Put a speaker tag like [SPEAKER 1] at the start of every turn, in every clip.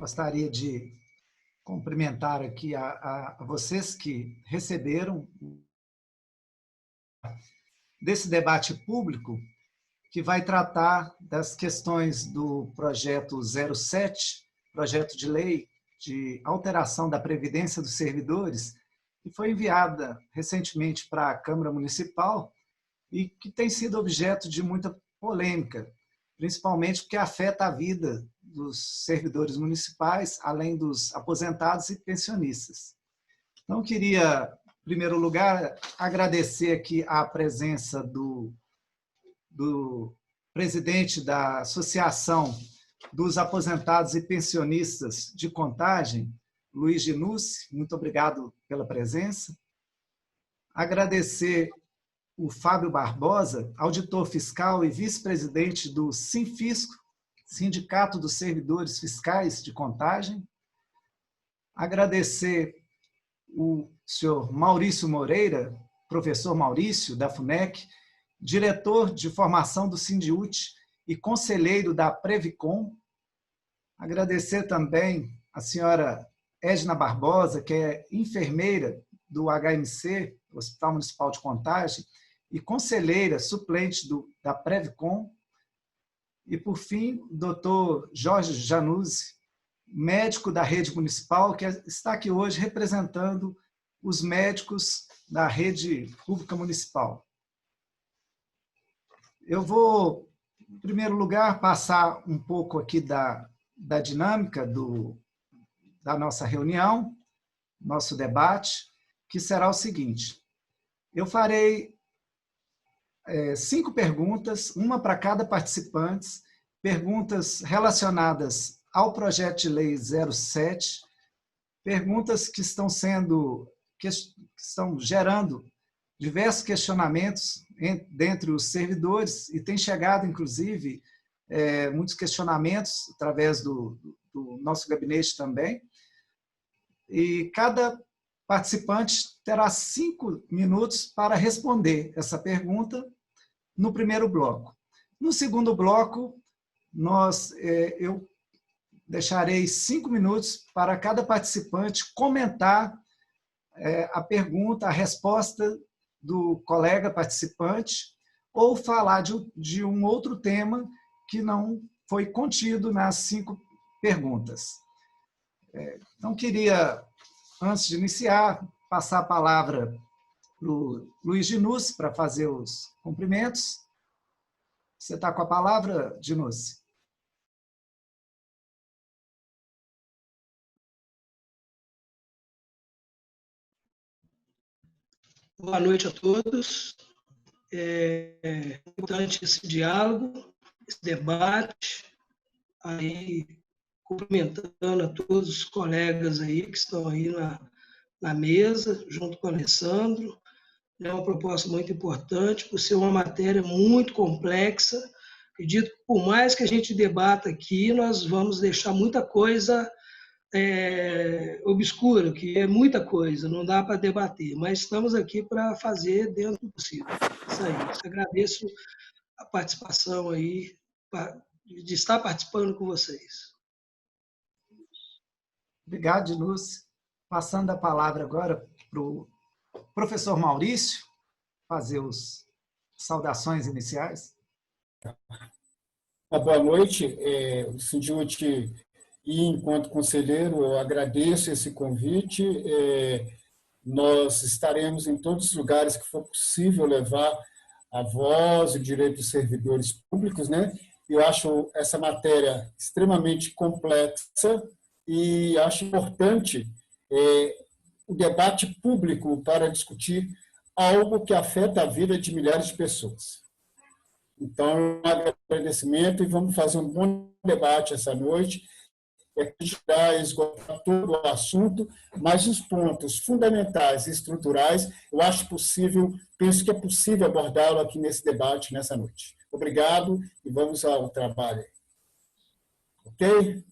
[SPEAKER 1] Gostaria de cumprimentar aqui a vocês que receberam desse debate público que vai tratar das questões do projeto 07, projeto de lei de alteração da Previdência dos Servidores, que foi enviada recentemente para a Câmara Municipal e que tem sido objeto de muita polêmica, principalmente porque afeta a vida dos servidores municipais, além dos aposentados e pensionistas. Então, queria, em primeiro lugar, agradecer aqui a presença do presidente da Associação dos Aposentados e Pensionistas de Contagem, Luiz Ginucci, muito obrigado pela presença. Agradecer o Fábio Barbosa, auditor fiscal e vice-presidente do Sinfisco, Sindicato dos Servidores Fiscais de Contagem. Agradecer o senhor Maurício Moreira, professor Maurício, da FUNEC, diretor de formação do Sindiut e conselheiro da Previcom. Agradecer também a senhora Edna Barbosa, que é enfermeira do HMC, Hospital Municipal de Contagem, e conselheira suplente da Previcom. E, por fim, o doutor Jorge Januzzi, médico da rede municipal, que está aqui hoje representando os médicos da rede pública municipal. Eu vou, em primeiro lugar, passar um pouco aqui da dinâmica da nossa reunião, nosso debate, que será o seguinte: eu farei 5 perguntas, uma para cada participante, perguntas relacionadas ao projeto de lei 07, perguntas que estão gerando diversos questionamentos dentre os servidores, e tem chegado, inclusive, muitos questionamentos através do nosso gabinete também. E cada participante terá 5 minutos para responder essa pergunta no primeiro bloco. No segundo bloco, eu deixarei 5 minutos para cada participante comentar a pergunta, a resposta do colega participante, ou falar de um outro tema que não foi contido nas 5 perguntas. Então, queria, antes de iniciar, passar a palavra para o Luiz Ginucci para fazer os cumprimentos. Você está com a palavra, Ginucci?
[SPEAKER 2] Boa noite a todos. É importante esse diálogo, esse debate, aí cumprimentando a todos os colegas aí que estão aí na mesa, junto com o Alessandro. É uma proposta muito importante, por ser uma matéria muito complexa. Acredito que, por mais que a gente debata aqui, nós vamos deixar muita coisa obscura, que é muita coisa, não dá para debater, mas estamos aqui para fazer dentro do possível. Isso aí. Agradeço a participação aí, de estar participando com vocês.
[SPEAKER 1] Obrigado, Ginucci. Passando a palavra agora para o professor Maurício, fazer as saudações iniciais.
[SPEAKER 3] Boa noite. O Sindiut, e enquanto conselheiro, eu agradeço esse convite. Nós estaremos em todos os lugares que for possível levar a voz e o direito dos servidores públicos, né? Eu acho essa matéria extremamente complexa e acho importante o debate público para discutir algo que afeta a vida de milhares de pessoas. Então, um agradecimento e vamos fazer um bom debate essa noite. A gente vai esgotar todo o assunto, mas os pontos fundamentais e estruturais, eu acho possível, penso que é possível abordá-lo aqui nesse debate, nessa noite. Obrigado e vamos ao trabalho. Ok?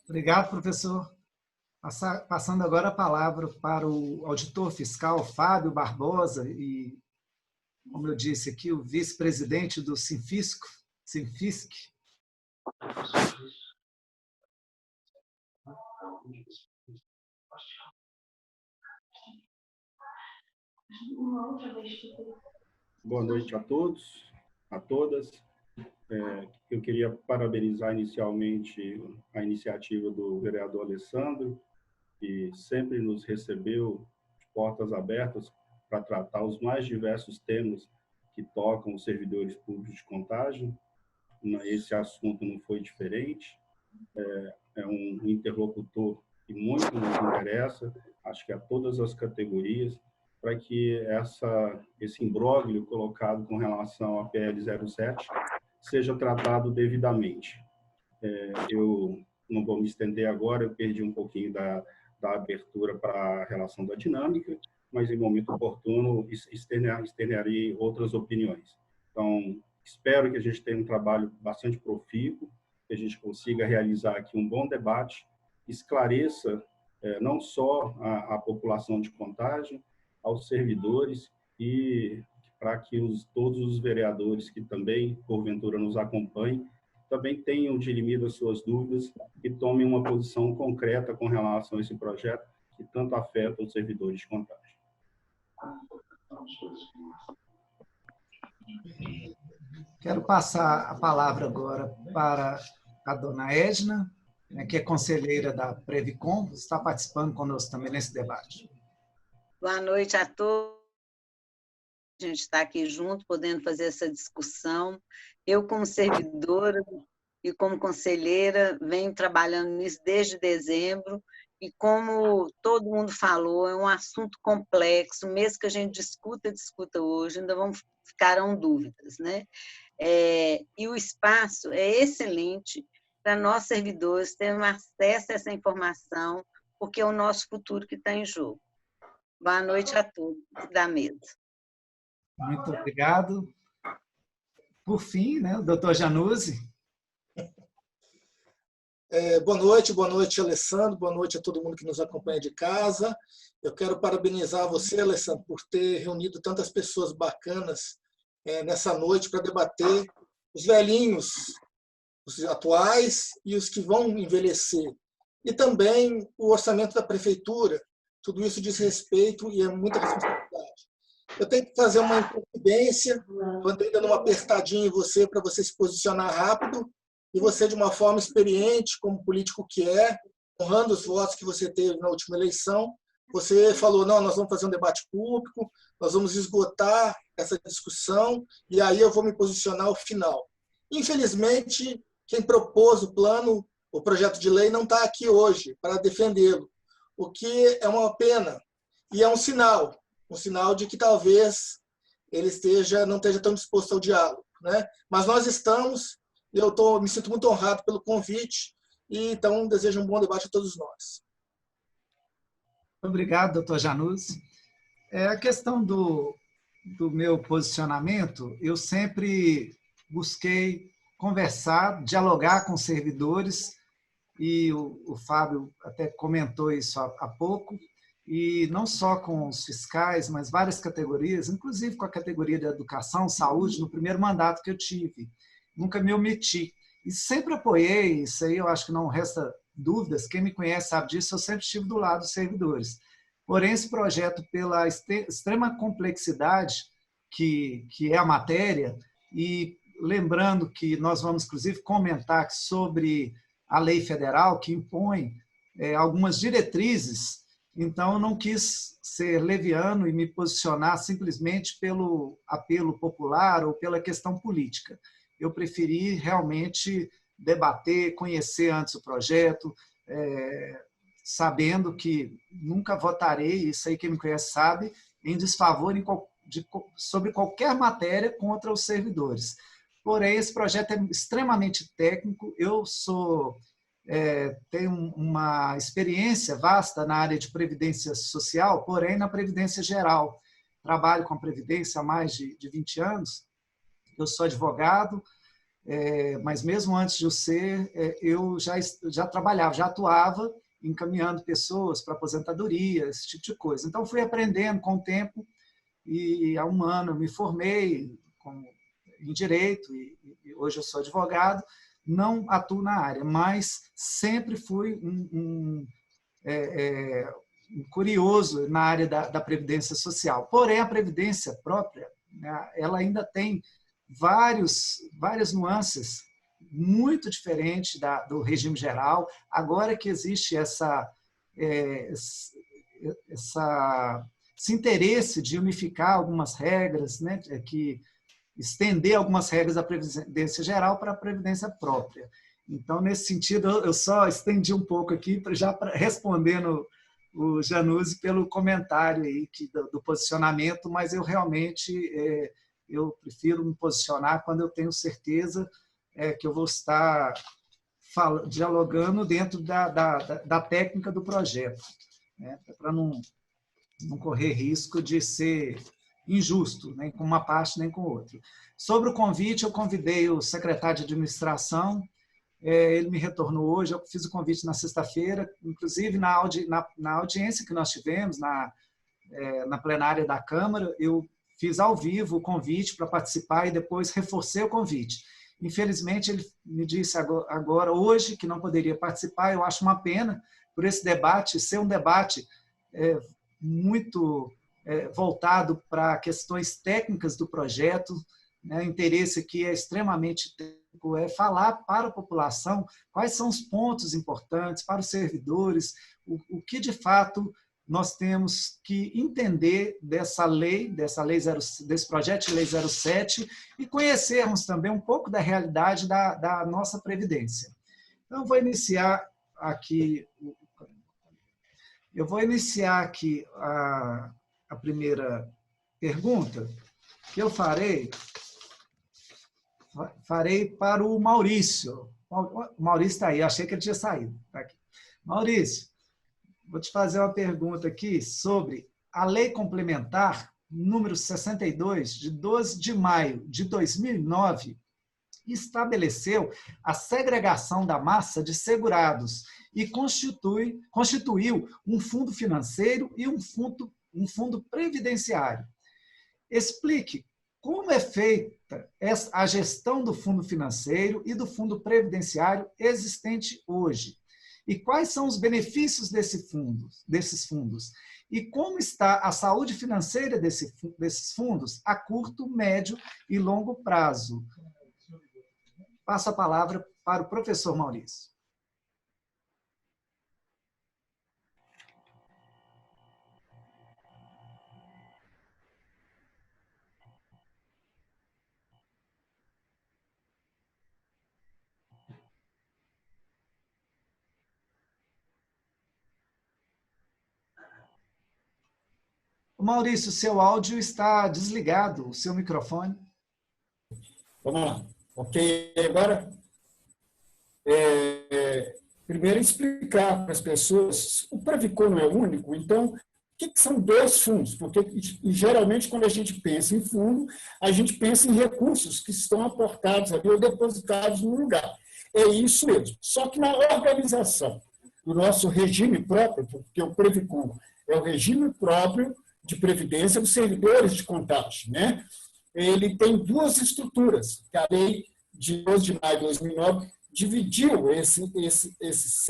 [SPEAKER 1] Obrigado, professor. Passando agora a palavra para o auditor fiscal, Fábio Barbosa, e, como eu disse aqui, o vice-presidente do Sinfisc.
[SPEAKER 4] Boa noite a todos, a todas. Eu queria parabenizar inicialmente a iniciativa do vereador Alessandro, que sempre nos recebeu de portas abertas para tratar os mais diversos temas que tocam os servidores públicos de Contagem. Esse assunto não foi diferente. É um interlocutor que muito nos interessa, acho que a todas as categorias, para que esse imbróglio colocado com relação à PL 07 seja tratado devidamente. Eu não vou me estender agora, eu perdi um pouquinho da abertura para a relação da dinâmica, mas em momento oportuno externarei outras opiniões. Então, espero que a gente tenha um trabalho bastante profícuo, que a gente consiga realizar aqui um bom debate, esclareça não só a população de Contagem, aos servidores e para que todos os vereadores que também, porventura, nos acompanhem, também tenham dirimido as suas dúvidas e tomem uma posição concreta com relação a esse projeto que tanto afeta os servidores de Contagem.
[SPEAKER 1] Quero passar a palavra agora para a dona Edna, que é conselheira da Previcom, está participando conosco também nesse debate.
[SPEAKER 5] Boa noite a todos. A gente está aqui junto, podendo fazer essa discussão. Eu, como servidora e como conselheira, venho trabalhando nisso desde dezembro, e como todo mundo falou, é um assunto complexo, mesmo que a gente discuta hoje, ainda ficarão dúvidas, né? E o espaço é excelente para nós, servidores, termos acesso a essa informação, porque é o nosso futuro que está em jogo. Boa noite a todos da mesa.
[SPEAKER 1] Muito obrigado. Por fim, o doutor Januzzi.
[SPEAKER 6] Boa noite, Alessandro, boa noite a todo mundo que nos acompanha de casa. Eu quero parabenizar você, Alessandro, por ter reunido tantas pessoas bacanas nessa noite para debater os velhinhos, os atuais e os que vão envelhecer. E também o orçamento da prefeitura. Tudo isso diz respeito e é muita responsabilidade. Eu tenho que fazer uma inconfidência, quando ainda numa apertadinha em você, para você se posicionar rápido, e você, de uma forma experiente, como político que honrando os votos que você teve na última eleição, você falou, não, nós vamos fazer um debate público, nós vamos esgotar essa discussão, e aí eu vou me posicionar ao final. Infelizmente, quem propôs o plano, o projeto de lei, não está aqui hoje para defendê-lo, o que é uma pena, e é um sinal de que talvez ele não esteja tão disposto ao diálogo, né? Mas nós estamos, e eu me sinto muito honrado pelo convite, e então desejo um bom debate a todos nós.
[SPEAKER 1] Obrigado, doutor Januzzi. A questão do meu posicionamento, eu sempre busquei conversar, dialogar com servidores, e o Fábio até comentou isso há pouco, e não só com os fiscais, mas várias categorias, inclusive com a categoria de educação, saúde, no primeiro mandato que eu tive. Nunca me omiti. E sempre apoiei, isso aí eu acho que não resta dúvidas, quem me conhece sabe disso, eu sempre estive do lado dos servidores. Porém, esse projeto, pela extrema complexidade que é a matéria, e lembrando que nós vamos, inclusive, comentar sobre a lei federal que impõe algumas diretrizes, então eu não quis ser leviano e me posicionar simplesmente pelo apelo popular ou pela questão política. Eu preferi realmente debater, conhecer antes o projeto, sabendo que nunca votarei, isso aí quem me conhece sabe, em desfavor sobre qualquer matéria contra os servidores. Porém, esse projeto é extremamente técnico, eu tenho uma experiência vasta na área de previdência social, porém na previdência geral. Trabalho com a previdência há mais de 20 anos, eu sou advogado, mas mesmo antes de eu ser, eu já trabalhava, já atuava encaminhando pessoas para aposentadoria, esse tipo de coisa. Então, fui aprendendo com o tempo e há um ano eu me formei em Direito e hoje eu sou advogado, não atuo na área, mas sempre fui curioso na área da previdência social. Porém, a previdência própria, né, ela ainda tem várias nuances muito diferentes do regime geral. Agora que existe esse interesse de unificar algumas regras, né, que estender algumas regras da previdência geral para a previdência própria. Então, nesse sentido, eu só estendi um pouco aqui, já respondendo o Januzzi pelo comentário aí do posicionamento, mas eu realmente eu prefiro me posicionar quando eu tenho certeza que eu vou estar dialogando dentro da técnica do projeto, né, para não correr risco de ser injusto, nem com uma parte nem com outra. Sobre o convite, eu convidei o secretário de administração, ele me retornou hoje, eu fiz o convite na sexta-feira, inclusive na audiência que nós tivemos, na plenária da Câmara, eu fiz ao vivo o convite para participar e depois reforcei o convite. Infelizmente, ele me disse agora, hoje, que não poderia participar. Eu acho uma pena por esse debate ser um debate muito voltado para questões técnicas do projeto, né? O interesse aqui é extremamente técnico, é falar para a população quais são os pontos importantes para os servidores, o que de fato nós temos que entender desse projeto de lei 07 e conhecermos também um pouco da realidade da nossa Previdência. Então, eu vou iniciar aqui a primeira pergunta, que eu farei para o Maurício. O Maurício está aí, achei que ele tinha saído. Tá aqui. Maurício, vou te fazer uma pergunta aqui sobre a Lei Complementar número 62, de 12 de maio de 2009, estabeleceu a segregação da massa de segurados e constituiu um fundo financeiro e um fundo previdenciário. Explique como é feita a gestão do fundo financeiro e do fundo previdenciário existente hoje. E quais são os benefícios desses fundos? E como está a saúde financeira desses fundos a curto, médio e longo prazo? Passo a palavra para o professor Maurício. Maurício, seu áudio está desligado, o seu microfone.
[SPEAKER 3] Vamos lá. Ok, agora? Primeiro, explicar para as pessoas, o Previcon não é único, então, o que são dois fundos? Porque, geralmente, quando a gente pensa em fundo, a gente pensa em recursos que estão aportados ali ou depositados no lugar. É isso mesmo. Só que na organização do nosso regime próprio, porque o Previcon é o regime próprio de previdência dos servidores de contagem, né? Ele tem duas estruturas, que a lei de 12 de maio de 2009 dividiu esses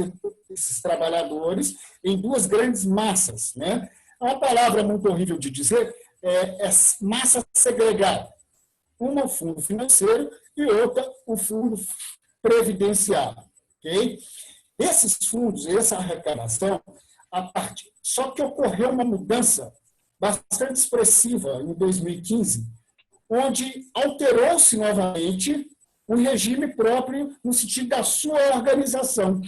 [SPEAKER 3] trabalhadores em duas grandes massas, né? Uma palavra muito horrível de dizer é massa segregada. Uma o fundo financeiro e outra o fundo previdenciário. Okay? Esses fundos, essa arrecadação, só que ocorreu uma mudança bastante expressiva em 2015, onde alterou-se novamente o regime próprio no sentido da sua organização.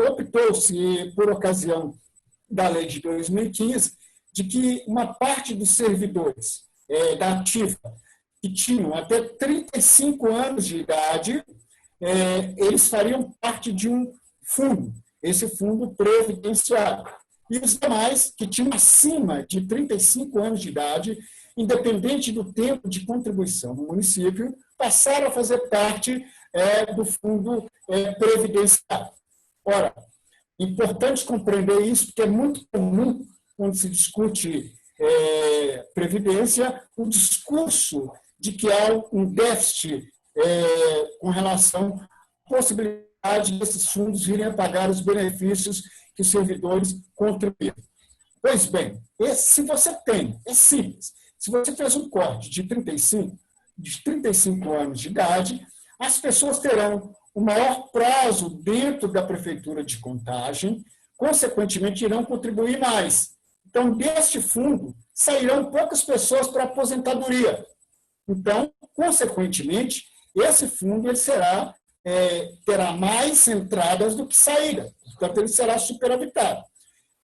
[SPEAKER 3] Optou-se, por ocasião da lei de 2015, de que uma parte dos servidores da ativa que tinham até 35 anos de idade, eles fariam parte de um fundo, esse fundo previdenciário. E os demais, que tinham acima de 35 anos de idade, independente do tempo de contribuição no município, passaram a fazer parte do fundo previdenciário. Ora, importante compreender isso, porque é muito comum, quando se discute previdência, o discurso de que há um déficit com relação à possibilidade desses fundos virem a pagar os benefícios que os servidores contribuíram. Pois bem, se você tem, é simples, se você fez um corte de 35 anos de idade, as pessoas terão o maior prazo dentro da prefeitura de Contagem, consequentemente irão contribuir mais. Então, deste fundo, sairão poucas pessoas para aposentadoria. Então, consequentemente, esse fundo ele terá mais entradas do que saídas. Portanto, ele será superavitário.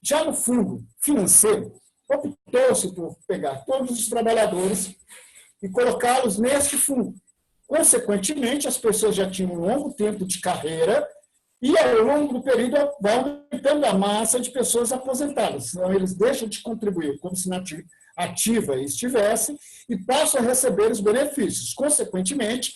[SPEAKER 3] Já no fundo financeiro, optou-se por pegar todos os trabalhadores e colocá-los neste fundo. Consequentemente, as pessoas já tinham um longo tempo de carreira e, ao longo do período, vai aumentando a massa de pessoas aposentadas. Então, eles deixam de contribuir como se na ativa estivessem e passam a receber os benefícios. Consequentemente,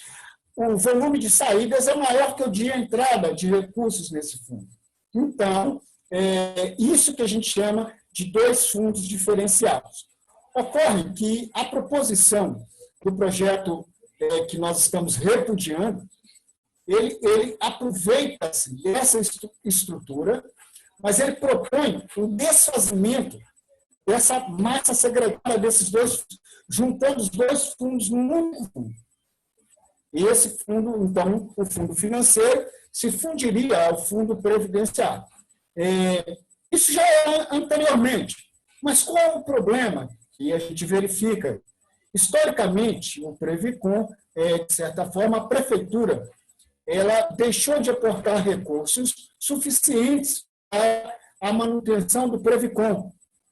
[SPEAKER 3] o volume de saídas é maior que o de entrada de recursos nesse fundo. Então, é isso que a gente chama de dois fundos diferenciados. Ocorre que a proposição do projeto que nós estamos repudiando, ele aproveita-se dessa estrutura, mas ele propõe o desfazimento dessa massa segregada desses dois, juntando os dois fundos num único fundo. E esse fundo, então, o fundo financeiro, se fundiria ao fundo previdenciário. Isso já era anteriormente, mas qual é o problema que a gente verifica? Historicamente, o Previcom, de certa forma, a prefeitura, ela deixou de aportar recursos suficientes para a manutenção do Previcom.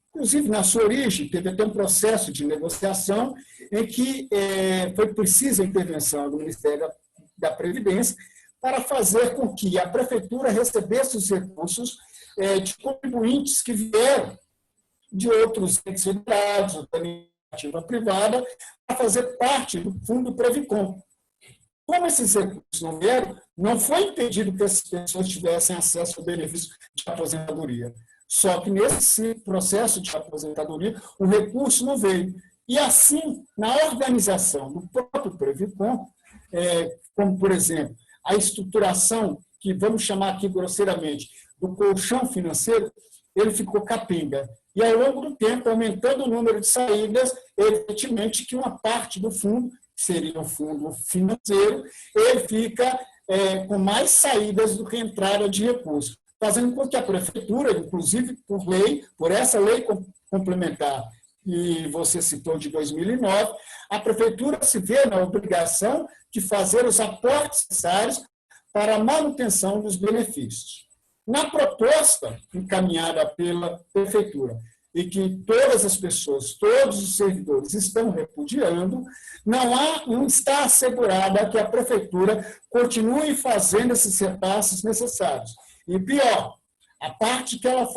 [SPEAKER 3] Inclusive, na sua origem, teve até um processo de negociação em que foi precisa a intervenção do Ministério da Previdência para fazer com que a prefeitura recebesse os recursos de contribuintes que vieram de outros entes federados, ou da iniciativa privada, para fazer parte do fundo Previcom. Como esses recursos não vieram, não foi impedido que essas pessoas tivessem acesso ao benefício de aposentadoria. Só que nesse processo de aposentadoria, o recurso não veio. E assim, na organização do próprio Previcom, como, por exemplo, a estruturação, que vamos chamar aqui grosseiramente, do colchão financeiro, ele ficou capenga. E, ao longo do tempo, aumentando o número de saídas, evidentemente que uma parte do fundo, que seria o fundo financeiro, ele fica com mais saídas do que entrada de recursos, fazendo com que a prefeitura, inclusive por lei, por essa lei complementar, e você citou de 2009, a prefeitura se vê na obrigação de fazer os aportes necessários para a manutenção dos benefícios. Na proposta encaminhada pela prefeitura, e que todas as pessoas, todos os servidores estão repudiando, não está assegurada que a prefeitura continue fazendo esses repasses necessários. E pior, a parte que ela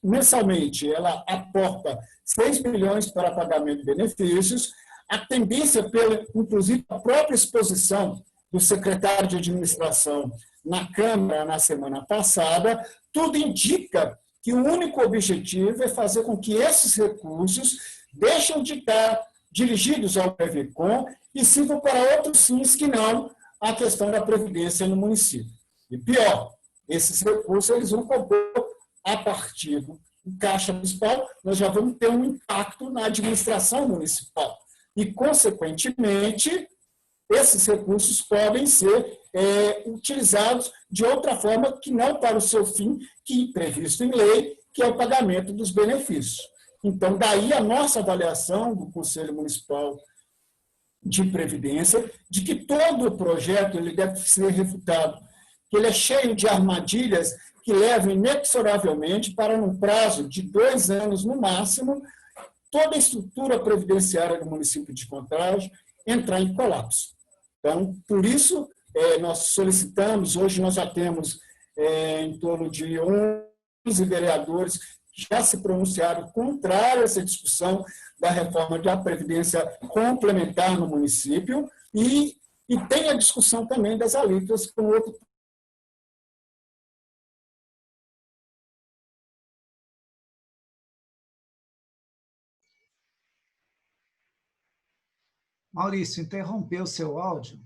[SPEAKER 3] mensalmente ela aporta 6 milhões para pagamento de benefícios, a tendência, inclusive a própria exposição do secretário de administração na Câmara na semana passada, tudo indica que o único objetivo é fazer com que esses recursos deixem de estar dirigidos ao Previcom e sirvam para outros fins que não a questão da previdência no município. E pior, esses recursos eles vão compor a partir do Caixa Municipal, nós já vamos ter um impacto na administração municipal. E, consequentemente, esses recursos podem ser utilizados de outra forma que não para o seu fim, que previsto em lei, que é o pagamento dos benefícios. Então, daí a nossa avaliação do Conselho Municipal de Previdência, de que todo o projeto ele deve ser refutado, que ele é cheio de armadilhas que levam inexoravelmente para, num prazo de 2 anos no máximo, toda a estrutura previdenciária do município de Contagem entrar em colapso. Então, por isso, nós solicitamos, hoje nós já temos em torno de 11 vereadores que já se pronunciaram contrário a essa discussão da reforma da Previdência complementar no município e tem a discussão também das alíquotas com outro.
[SPEAKER 1] Maurício, interrompeu o seu áudio?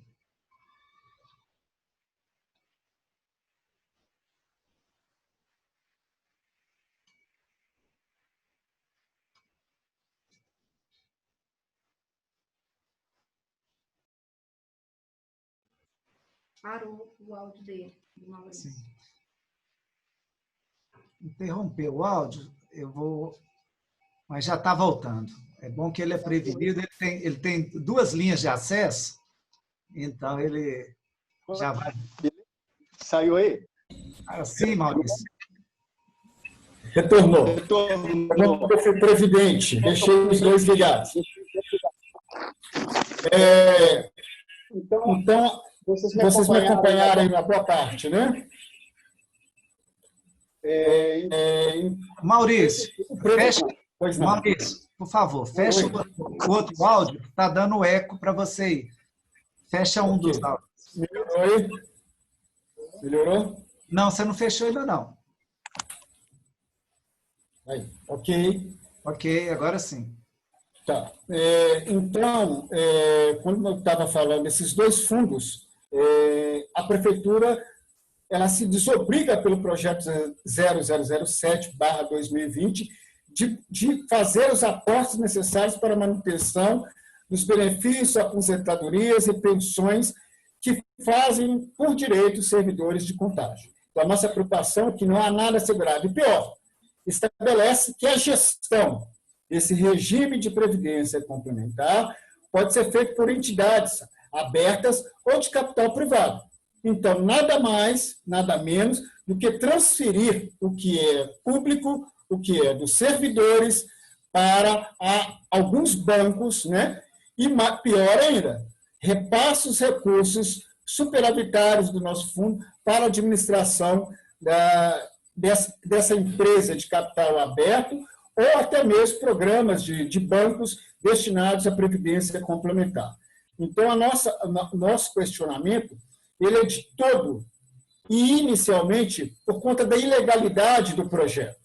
[SPEAKER 7] Parou o áudio dele, do Maurício.
[SPEAKER 1] Sim. Interrompeu o áudio, eu vou... Mas já está voltando. É bom que ele é prevenido, ele tem 2 linhas de acesso, então ele já vai...
[SPEAKER 8] Saiu aí?
[SPEAKER 1] Sim, Maurício.
[SPEAKER 3] Retornou.
[SPEAKER 8] Retornou.
[SPEAKER 3] Eu fui previdente, deixei os 2 ligados. Então, vocês me acompanharam aí na boa parte, né?
[SPEAKER 1] Maurício, fecha...
[SPEAKER 3] Pois não.
[SPEAKER 1] Maurício, por favor, fecha o outro áudio, que está dando eco para você aí. Fecha um dos áudios.
[SPEAKER 3] Melhorou aí? Melhorou?
[SPEAKER 1] Não, você não fechou ainda não.
[SPEAKER 3] Aí, ok.
[SPEAKER 1] Ok, agora sim.
[SPEAKER 3] Tá. Então, quando eu estava falando desses 2 fundos, a prefeitura ela se desobriga pelo projeto 0007/2020 de fazer os aportes necessários para a manutenção dos benefícios, aposentadorias e pensões que fazem por direito os servidores de Contagem. Então, a nossa preocupação é que não há nada assegurado. E pior, estabelece que a gestão desse regime de previdência complementar pode ser feito por entidades abertas ou de capital privado. Então, nada mais, nada menos do que transferir o que é público, o que é dos servidores, para alguns bancos, né? E pior ainda, repassa os recursos superavitários do nosso fundo para a administração dessa empresa de capital aberto ou até mesmo programas de bancos destinados à previdência complementar. Então, nosso questionamento ele é de todo e, inicialmente, por conta da ilegalidade do projeto.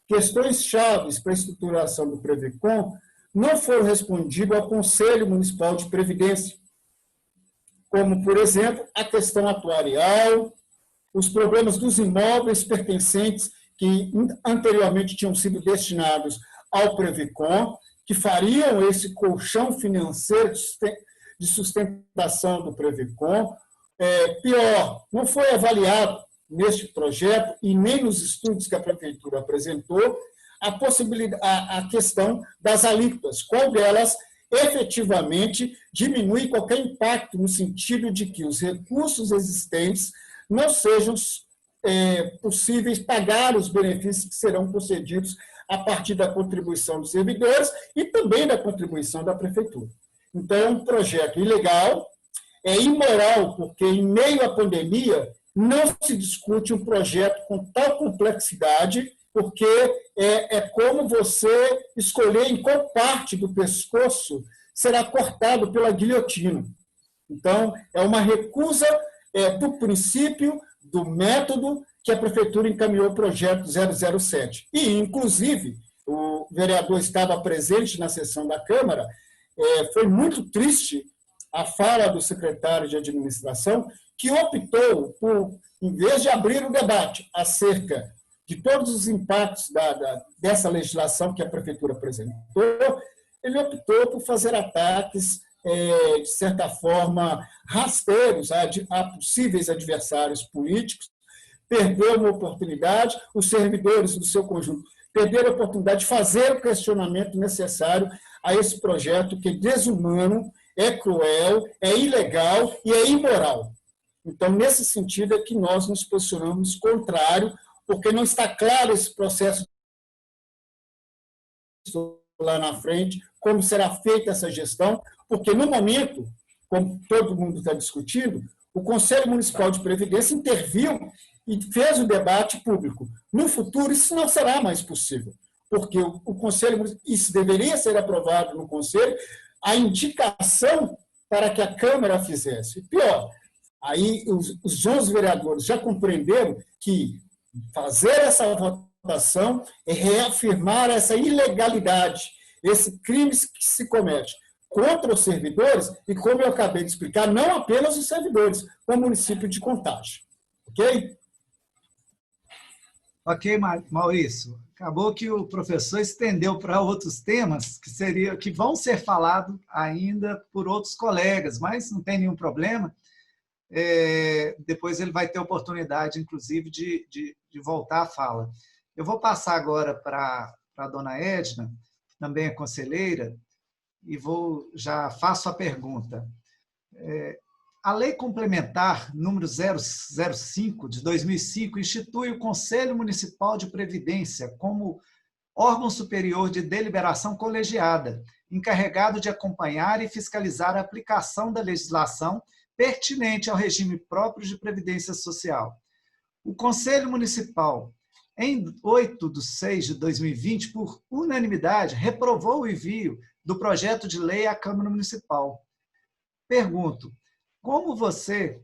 [SPEAKER 3] Questões chaves para a estruturação do Previcom não foram respondidas ao Conselho Municipal de Previdência, como, por exemplo, a questão atuarial, os problemas dos imóveis pertencentes que anteriormente tinham sido destinados ao Previcom, que fariam esse colchão financeiro de sustentação do Previcom. Pior, não foi avaliado neste projeto e nem nos estudos que a Prefeitura apresentou a questão das alíquotas, qual delas efetivamente diminui qualquer impacto no sentido de que os recursos existentes não sejam possíveis pagar os benefícios que serão concedidos a partir da contribuição dos servidores e também da contribuição da Prefeitura. Então, é um projeto ilegal, é imoral, porque em meio à pandemia não se discute um projeto com tal complexidade, porque é como você escolher em qual parte do pescoço será cortado pela guilhotina. Então, é uma recusa do princípio, do método que a Prefeitura encaminhou o projeto 007. E, inclusive, o vereador estava presente na sessão da Câmara, foi muito triste a fala do secretário de administração, que optou por, em vez de abrir o debate acerca de todos os impactos dessa legislação que a Prefeitura apresentou, ele optou por fazer ataques, de certa forma, rasteiros a possíveis adversários políticos, perdeu uma oportunidade, os servidores do seu conjunto perderam a oportunidade de fazer o questionamento necessário a esse projeto que é desumano, é cruel, é ilegal e é imoral. Então, nesse sentido é que nós nos posicionamos contrário, porque não está claro esse processo lá na frente, como será feita essa gestão, porque no momento, como todo mundo está discutindo, o Conselho Municipal de Previdência interviu e fez o debate público. No futuro, isso não será mais possível, porque o Conselho, isso deveria ser aprovado no Conselho, a indicação para que a Câmara fizesse. Pior, aí os 11 vereadores já compreenderam que fazer essa votação é reafirmar essa ilegalidade, esse crime que se comete contra os servidores e, como eu acabei de explicar, não apenas os servidores, como o município de Contagem. Ok?
[SPEAKER 1] Ok, Maurício. Acabou que o professor estendeu para outros temas que vão ser falados ainda por outros colegas, mas não tem nenhum problema. depois ele vai ter oportunidade, inclusive, de voltar à fala. Eu vou passar agora para a dona Edna, também é conselheira, e já faço a pergunta. A Lei Complementar número 005 de 2005 institui o Conselho Municipal de Previdência como órgão superior de deliberação colegiada, encarregado de acompanhar e fiscalizar a aplicação da legislação pertinente ao regime próprio de previdência social. O Conselho Municipal, em 8/6/2020, por unanimidade, reprovou o envio do projeto de lei à Câmara Municipal. Pergunto, como você,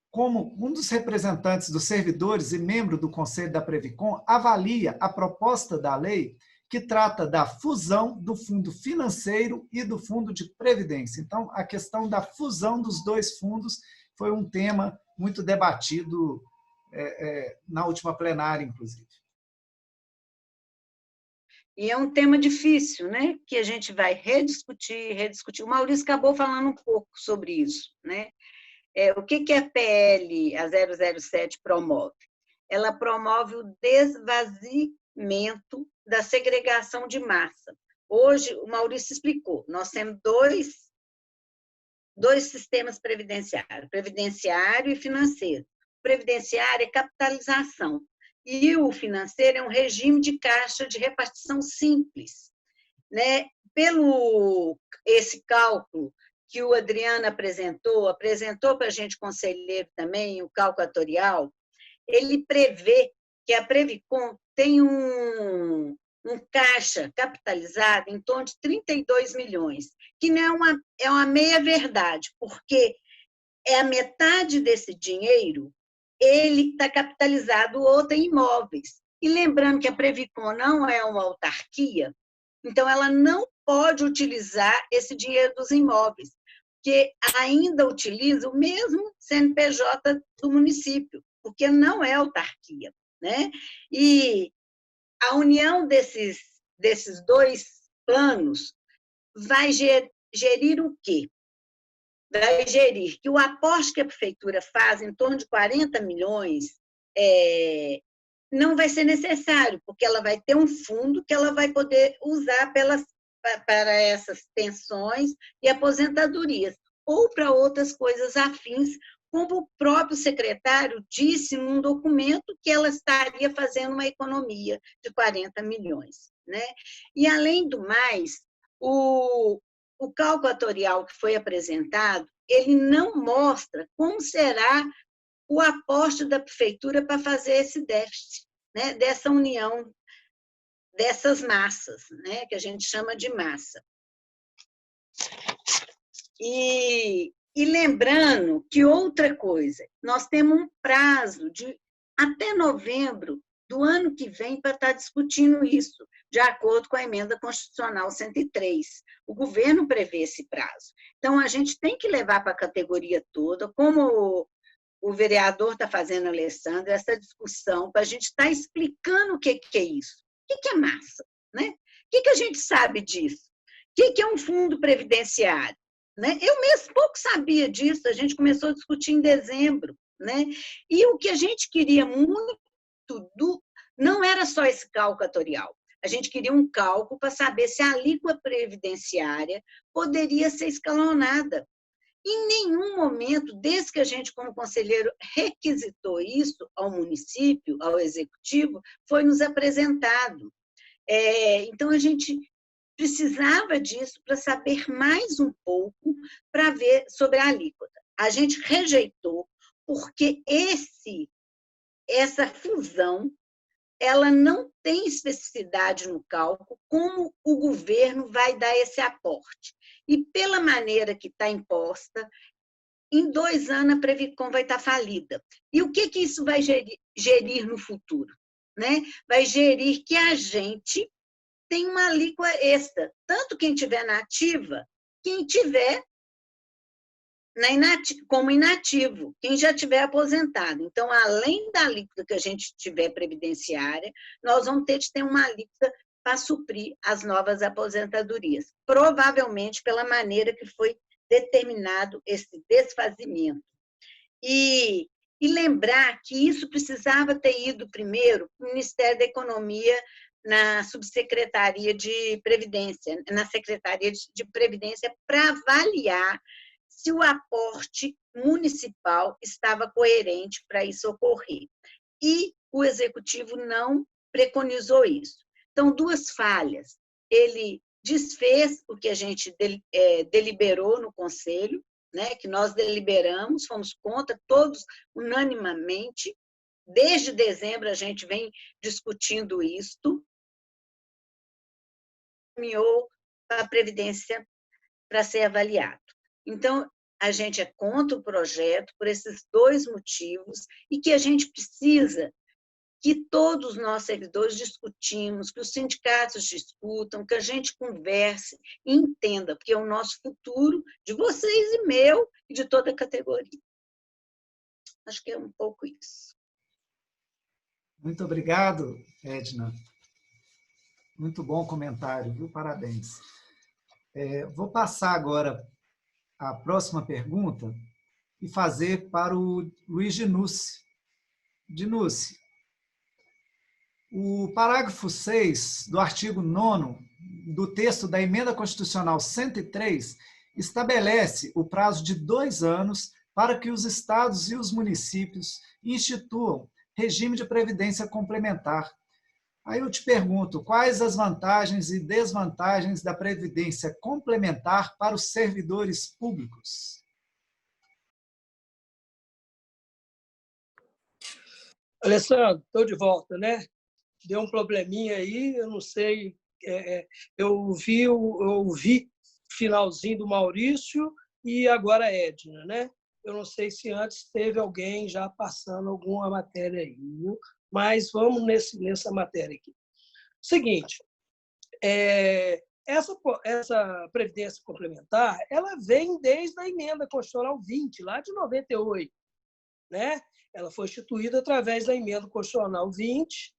[SPEAKER 1] como um dos representantes dos servidores e membro do Conselho da Previcom, avalia a proposta da lei que trata da fusão do Fundo Financeiro e do Fundo de Previdência? Então, a questão da fusão dos dois fundos foi um tema muito debatido na última plenária, inclusive.
[SPEAKER 5] E é um tema difícil, né? Que a gente vai rediscutir. O Maurício acabou falando um pouco sobre isso, né? O que a PL, a 007, promove? Ela promove o desvaziamento da segregação de massa. Hoje, o Maurício explicou, nós temos dois sistemas previdenciários, previdenciário e financeiro. O previdenciário é capitalização, e o financeiro é um regime de caixa de repartição simples, né? Pelo esse cálculo que o Adriano apresentou para a gente, conselheiro também, o cálculo atorial, ele prevê que a Previcom tem um caixa capitalizado em torno de 32 milhões, que não é uma meia-verdade, porque a metade desse dinheiro ele está capitalizado, o outro em imóveis. E lembrando que a Previcom não é uma autarquia, então ela não pode utilizar esse dinheiro dos imóveis, porque ainda utiliza o mesmo CNPJ do município, porque não é autarquia, né? E a união desses dois planos vai gerir o quê? Vai gerir que o aporte que a prefeitura faz, em torno de 40 milhões, não vai ser necessário, porque ela vai ter um fundo que ela vai poder usar para essas pensões e aposentadorias, ou para outras coisas afins, como o próprio secretário disse num documento que ela estaria fazendo uma economia de 40 milhões. Né? E, além do mais, o cálculo atorial que foi apresentado, ele não mostra como será o aporte da prefeitura para fazer esse déficit, né, dessa união dessas massas, né, que a gente chama de massa. E lembrando que outra coisa, nós temos um prazo de até novembro do ano que vem para estar discutindo isso, de acordo com a emenda constitucional 103. O governo prevê esse prazo. Então, a gente tem que levar para a categoria toda, como o vereador está fazendo, Alessandro, essa discussão, para a gente estar explicando o que é isso. O que é massa? Né? O que a gente sabe disso? O que é um fundo previdenciário? Né? Eu mesmo pouco sabia disso, a gente começou a discutir em dezembro. Né? E o que a gente queria muito não era só esse cálculo atorial. A gente queria um cálculo para saber se a alíquota previdenciária poderia ser escalonada. Em nenhum momento, desde que a gente, como conselheiro, requisitou isso ao município, ao executivo, foi nos apresentado. Então, a gente precisava disso para saber mais um pouco, para ver sobre a alíquota. A gente rejeitou, porque essa fusão ela não tem especificidade no cálculo, como o governo vai dar esse aporte. E pela maneira que está imposta, em 2 anos a Previcom vai estar falida. E o que isso vai gerir no futuro? Né? Vai gerir que a gente tem uma alíquota extra, tanto quem tiver na ativa, quem tiver como inativo, quem já tiver aposentado. Então, além da alíquota que a gente tiver previdenciária, nós vamos ter de ter uma alíquota para suprir as novas aposentadorias, provavelmente pela maneira que foi determinado esse desfazimento. e lembrar que isso precisava ter ido primeiro para o Ministério da Economia, na Subsecretaria de Previdência, na Secretaria de Previdência, para avaliar se o aporte municipal estava coerente para isso ocorrer. E o Executivo não preconizou isso. Então, duas falhas. Ele desfez o que a gente deliberou no Conselho, né, que nós deliberamos, fomos contra, todos unanimemente. Desde dezembro a gente vem discutindo isto. Caminhou a Previdência para ser avaliado. Então, a gente é contra o projeto por esses dois motivos e que a gente precisa que todos nós servidores discutimos, que os sindicatos discutam, que a gente converse e entenda, porque é o nosso futuro, de vocês e meu, e de toda a categoria. Acho que é um pouco isso.
[SPEAKER 1] Muito obrigado, Edna. Muito bom comentário, viu? Parabéns. Vou passar agora a próxima pergunta e fazer para o Luiz Dinucci. Dinucci, o parágrafo 6 do artigo 9º do texto da Emenda Constitucional 103 estabelece o prazo de 2 anos para que os estados e os municípios instituam regime de previdência complementar. Aí eu te pergunto, quais as vantagens e desvantagens da previdência complementar para os servidores públicos?
[SPEAKER 2] Alessandro, estou de volta, né? Deu um probleminha aí, eu não sei. Eu ouvi finalzinho do Maurício e agora a Edna, né? Eu não sei se antes teve alguém já passando alguma matéria aí, viu? Mas vamos nessa matéria aqui. Seguinte, essa previdência complementar, ela vem desde a Emenda Constitucional 20, lá de 98, né? Ela foi instituída através da Emenda Constitucional 20,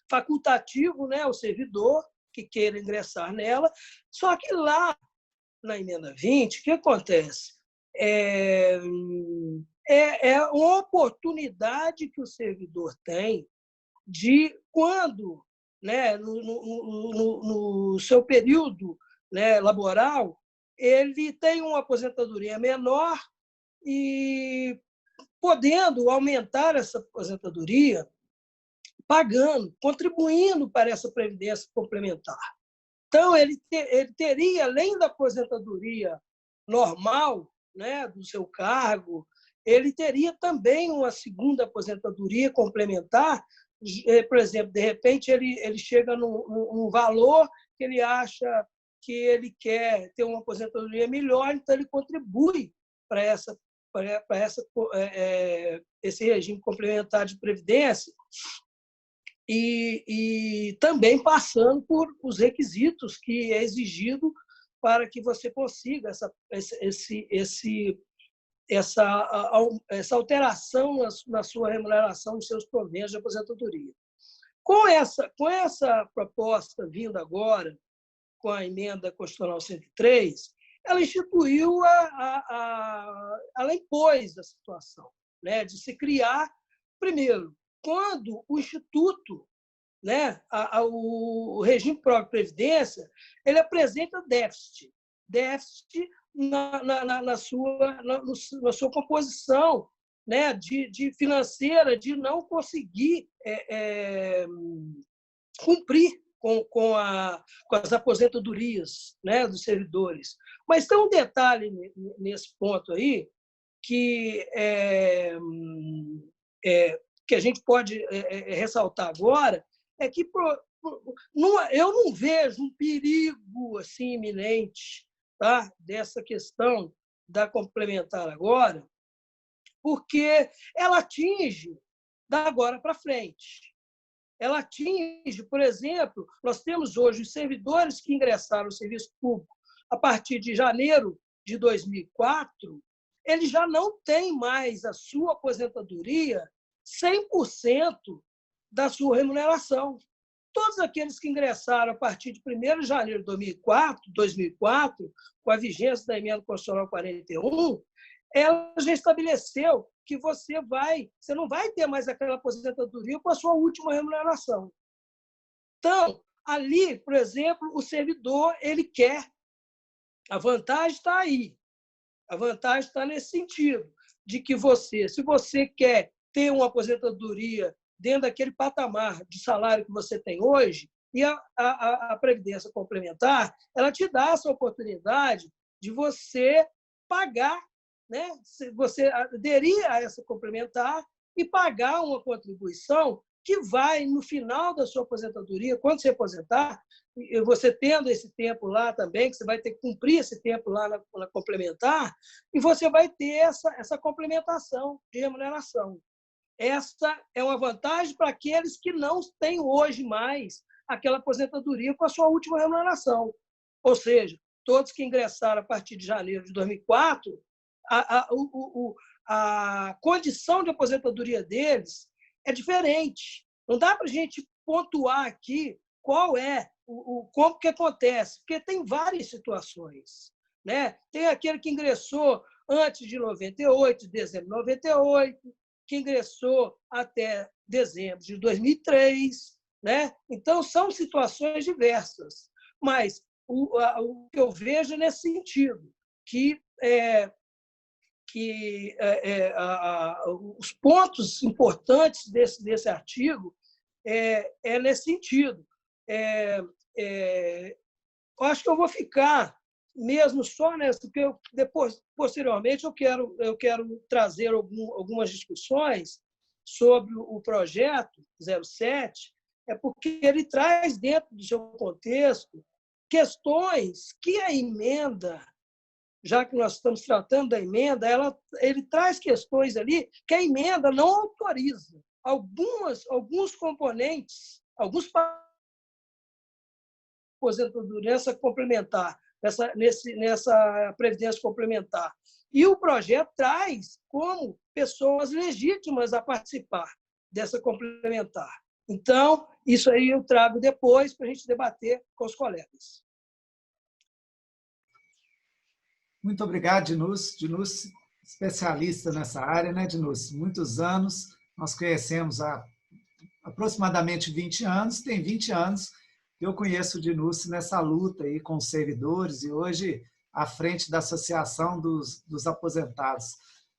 [SPEAKER 2] facultativo, né, ao servidor que queira ingressar nela. Só que lá na Emenda 20, o que acontece? É uma oportunidade que o servidor tem de, quando, né, no seu período, né, laboral, ele tem uma aposentadoria menor e podendo aumentar essa aposentadoria, pagando, contribuindo para essa previdência complementar. Então, ele teria, além da aposentadoria normal, né, do seu cargo, ele teria também uma segunda aposentadoria complementar. Por exemplo, de repente, ele chega num valor que ele acha que ele quer ter uma aposentadoria melhor, então ele contribui para esse regime complementar de previdência e também passando por os requisitos que é exigido para que você consiga essa alteração na sua remuneração, nos seus proventos de aposentadoria. Com essa proposta vindo agora, com a Emenda Constitucional 103, ela instituiu, ela impôs a situação, né, de se criar, primeiro, quando o Instituto, né, o regime próprio de previdência, ele apresenta déficit na sua composição, né, de financeira, de não conseguir cumprir com as aposentadorias, né, dos servidores. Mas tem um detalhe nesse ponto aí que a gente pode ressaltar agora, é que eu não vejo um perigo assim iminente, tá, dessa questão da complementar agora, porque ela atinge da agora para frente. Ela atinge, por exemplo, nós temos hoje os servidores que ingressaram no serviço público a partir de janeiro de 2004, eles já não têm mais a sua aposentadoria 100% da sua remuneração. Todos aqueles que ingressaram a partir de 1º de janeiro de 2004, com a vigência da Emenda Constitucional 41, ela já estabeleceu que você não vai ter mais aquela aposentadoria com a sua última remuneração. Então, ali, por exemplo, o servidor ele quer. A vantagem está aí. A vantagem está nesse sentido, de que se você quer ter uma aposentadoria dentro daquele patamar de salário que você tem hoje, e a Previdência Complementar, ela te dá essa oportunidade de você pagar, né? Você aderir a essa complementar e pagar uma contribuição que vai, no final da sua aposentadoria, quando você aposentar, você tendo esse tempo lá também, que você vai ter que cumprir esse tempo lá na complementar, e você vai ter essa complementação de remuneração. Essa é uma vantagem para aqueles que não têm hoje mais aquela aposentadoria com a sua última remuneração. Ou seja, todos que ingressaram a partir de janeiro de 2004, a condição de aposentadoria deles é diferente. Não dá para a gente pontuar aqui qual é, como que acontece, porque tem várias situações, né? Tem aquele que ingressou antes de 98, dezembro de 98, que ingressou até dezembro de 2003, né? Então, são situações diversas. Mas o que eu vejo é nesse sentido, que os pontos importantes desse artigo é nesse sentido. Eu acho que eu vou ficar mesmo só nessa, porque depois, posteriormente, eu quero trazer algumas discussões sobre o projeto 07, porque ele traz dentro do seu contexto questões que a emenda, já que nós estamos tratando da emenda, ele traz questões ali que a emenda não autoriza. Alguns componentes, alguns aposentadoria complementar, nessa previdência complementar. E o projeto traz como pessoas legítimas a participar dessa complementar. Então, isso aí eu trago depois para a gente debater com os colegas.
[SPEAKER 1] Muito obrigado, Dinus. Dinus, especialista nessa área, né, Dinus? Muitos anos, nós conhecemos há aproximadamente 20 anos, tem 20 anos que eu conheço o Dinus nessa luta aí com os servidores e hoje à frente da Associação dos Aposentados.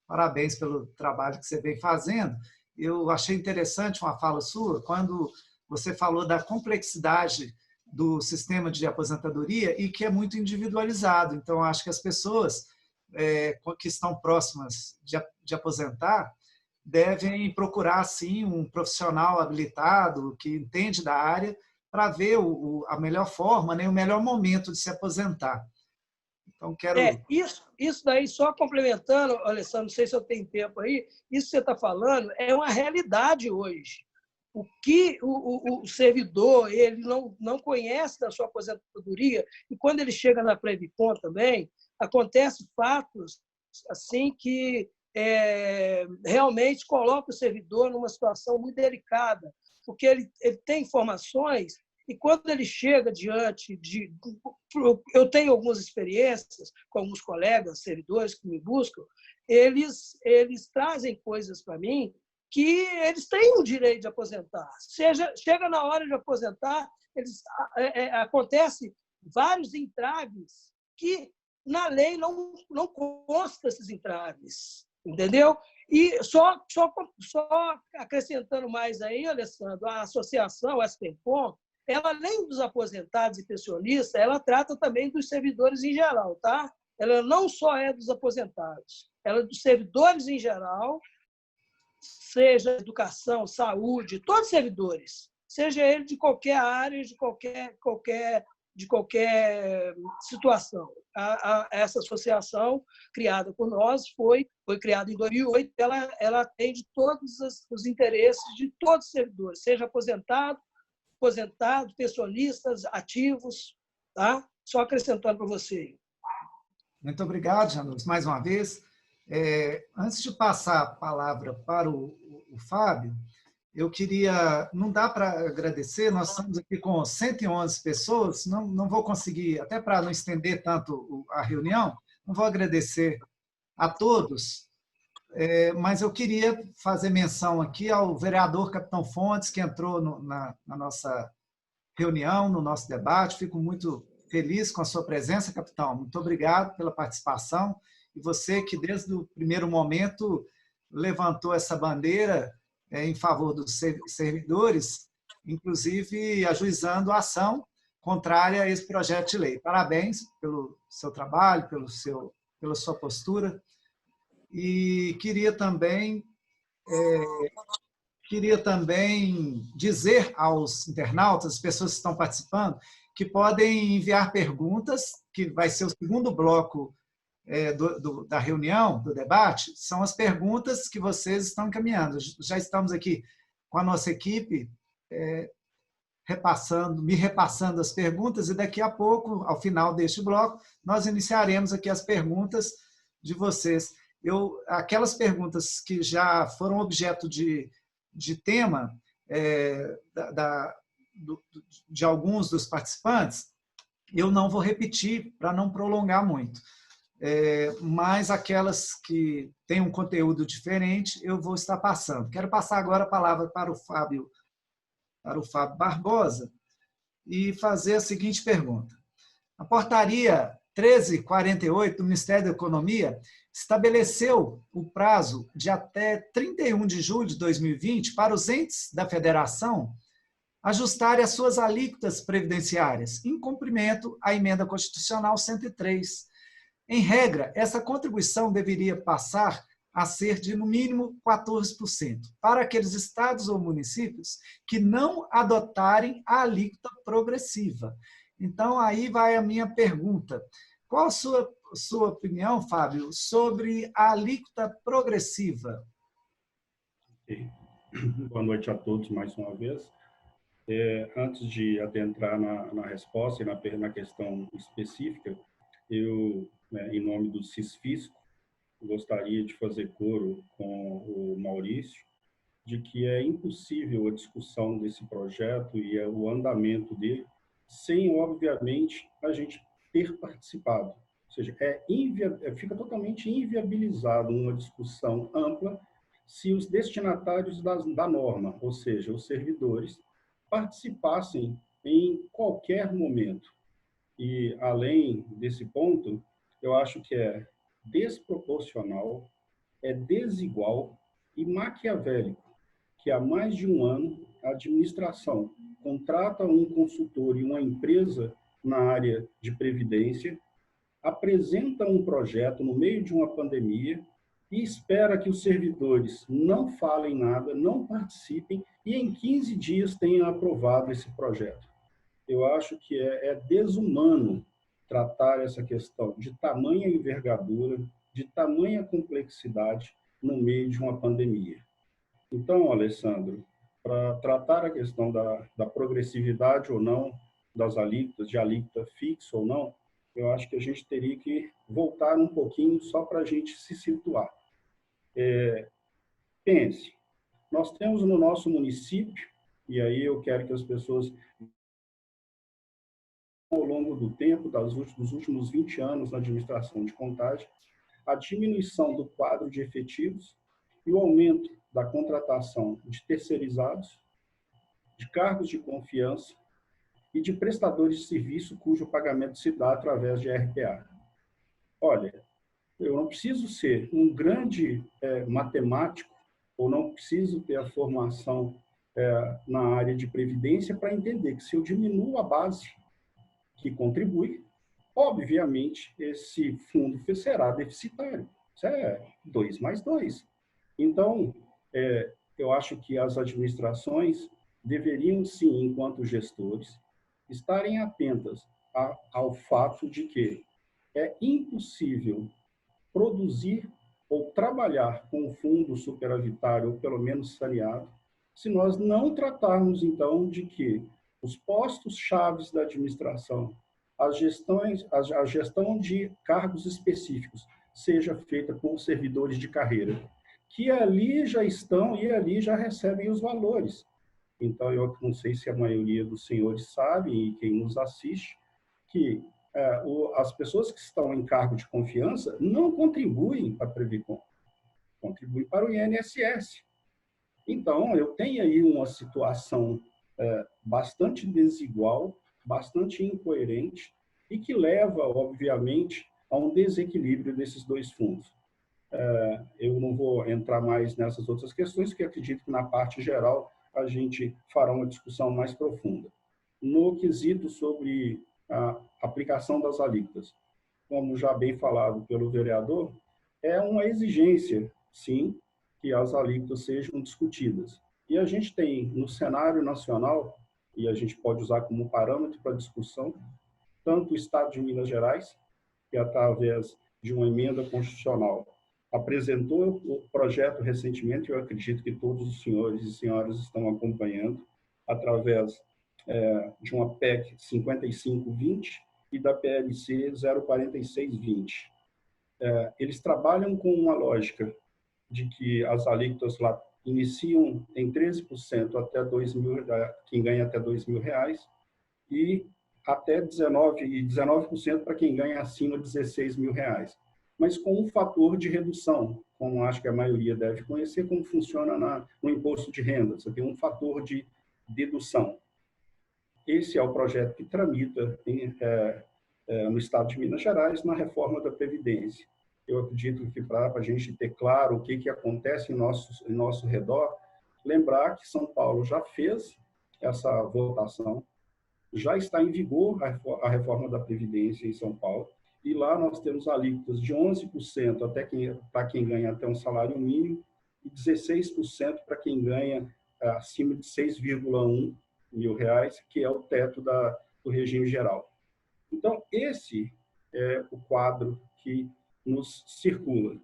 [SPEAKER 1] Parabéns pelo trabalho que você vem fazendo. Eu achei interessante uma fala sua, quando você falou da complexidade do sistema de aposentadoria e que é muito individualizado. Então, acho que as pessoas que estão próximas de aposentar devem procurar, sim, um profissional habilitado, que entende da área, para ver a melhor forma, né, o melhor momento de se aposentar. Então, quero...
[SPEAKER 2] Isso daí, só complementando, Alessandro, não sei se eu tenho tempo aí, isso que você está falando é uma realidade hoje. O que o servidor ele não conhece da sua aposentadoria, e quando ele chega na Previcon também, acontecem fatos assim que realmente coloca o servidor numa situação muito delicada, porque ele tem informações e quando ele chega diante de... Eu tenho algumas experiências com alguns colegas, servidores que me buscam, eles trazem coisas para mim que eles têm o direito de aposentar. Chega na hora de aposentar, acontece vários entraves que na lei não constam esses entraves, entendeu? E só acrescentando mais aí, Alessandro, a associação, a SPENCOM, ela, além dos aposentados e pensionistas, ela trata também dos servidores em geral, tá? Ela não só é dos aposentados, ela é dos servidores em geral, seja educação, saúde, todos os servidores, seja ele de qualquer área, de qualquer situação. Essa associação, criada por nós, foi criada em 2008, ela atende todos os interesses de todos os servidores, seja aposentados, pensionistas, ativos, tá? Só acrescentando para você.
[SPEAKER 1] Muito obrigado, Janus, mais uma vez. Antes de passar a palavra para o Fábio, eu queria... Não dá para agradecer, nós estamos aqui com 111 pessoas, não vou conseguir, até para não estender tanto a reunião, não vou agradecer a todos, mas eu queria fazer menção aqui ao vereador Capitão Fontes, que entrou na nossa reunião, no nosso debate. Fico muito feliz com a sua presença, capitão. Muito obrigado pela participação. E você que, desde o primeiro momento, levantou essa bandeira em favor dos servidores, inclusive ajuizando a ação contrária a esse projeto de lei. Parabéns pelo seu trabalho, pela sua postura. E queria também dizer aos internautas, as pessoas que estão participando, que podem enviar perguntas, que vai ser o segundo bloco da reunião, do debate, são as perguntas que vocês estão encaminhando. Já estamos aqui com a nossa equipe me repassando as perguntas, e daqui a pouco, ao final deste bloco, nós iniciaremos aqui as perguntas de vocês. Aquelas perguntas que já foram objeto de tema de alguns dos participantes, eu não vou repetir para não prolongar muito. Mas aquelas que têm um conteúdo diferente, eu vou estar passando. Quero passar agora a palavra para o Fábio Barbosa e fazer a seguinte pergunta. A portaria 1348 do Ministério da Economia estabeleceu o prazo de até 31 de julho de 2020 para os entes da federação ajustarem as suas alíquotas previdenciárias, em cumprimento à emenda constitucional 103. Em regra, essa contribuição deveria passar a ser de, no mínimo, 14%, para aqueles estados ou municípios que não adotarem a alíquota progressiva. Então, aí vai a minha pergunta. Qual a sua opinião, Fábio, sobre a alíquota progressiva?
[SPEAKER 4] Boa noite a todos mais uma vez. Antes de adentrar na resposta e na questão específica, eu, em nome do Cisfisco, gostaria de fazer coro com o Maurício de que é impossível a discussão desse projeto e o andamento dele sem, obviamente, a gente ter participado. Ou seja, fica totalmente inviabilizado uma discussão ampla se os destinatários da norma, ou seja, os servidores, participassem em qualquer momento. E, além desse ponto, eu acho que é desproporcional, é desigual e maquiavélico que há mais de um ano a administração contrata um consultor e uma empresa na área de previdência, apresenta um projeto no meio de uma pandemia e espera que os servidores não falem nada, não participem e em 15 dias tenham aprovado esse projeto. Eu acho que é desumano tratar essa questão de tamanha envergadura, de tamanha complexidade no meio de uma pandemia. Então, Alessandro, para tratar a questão da progressividade ou não das alíquotas, de alíquota fixa ou não, eu acho que a gente teria que voltar um pouquinho só para a gente se situar. Pense, nós temos no nosso município, e aí eu quero que as pessoas, ao longo do tempo, dos últimos 20 anos na administração de contagem, a diminuição do quadro de efetivos e o aumento da contratação de terceirizados, de cargos de confiança e de prestadores de serviço cujo pagamento se dá através de RPA. Olha, eu não preciso ser um grande matemático ou não preciso ter a formação na área de previdência para entender que se eu diminuo a base que contribui, obviamente, esse fundo será deficitário. Isso é 2 mais 2. Então, eu acho que as administrações deveriam, sim, enquanto gestores, estarem atentas ao fato de que é impossível produzir ou trabalhar com o fundo superavitário, ou pelo menos saneado, se nós não tratarmos, então, de que os postos chaves da administração, a gestão de cargos específicos, seja feita por servidores de carreira, que ali já estão e ali já recebem os valores. Então, eu não sei se a maioria dos senhores sabe, e quem nos assiste, que as pessoas que estão em cargo de confiança não contribuem para a Previcom, contribuem para o INSS. Então, eu tenho aí uma situação bastante desigual, bastante incoerente e que leva, obviamente, a um desequilíbrio desses dois fundos. Eu não vou entrar mais nessas outras questões, porque acredito que na parte geral a gente fará uma discussão mais profunda. No quesito sobre a aplicação das alíquotas, como já bem falado pelo vereador, é uma exigência, sim, que as alíquotas sejam discutidas. E a gente tem no cenário nacional, e a gente pode usar como parâmetro para discussão, tanto o Estado de Minas Gerais, que através de uma emenda constitucional apresentou o projeto recentemente, eu acredito que todos os senhores e senhoras estão acompanhando, através de uma PEC 5520 e da PLC 04620. Eles trabalham com uma lógica de que as alíquotas lá iniciam em 13% até 2.000, quem ganha até R$2.000, e até 19% para quem ganha acima de R$16.000. Mas com um fator de redução, como acho que a maioria deve conhecer, como funciona no imposto de renda. Você tem um fator de dedução. Esse é o projeto que tramita no Estado de Minas Gerais, na reforma da Previdência. Eu acredito que para a gente ter claro o que acontece em nosso redor, lembrar que São Paulo já fez essa votação, já está em vigor a reforma da Previdência em São Paulo, e lá nós temos alíquotas de 11% para quem ganha até um salário mínimo e 16% para quem ganha acima de R$6,1 mil, que é o teto do regime geral. Então, esse é o quadro que nos circula.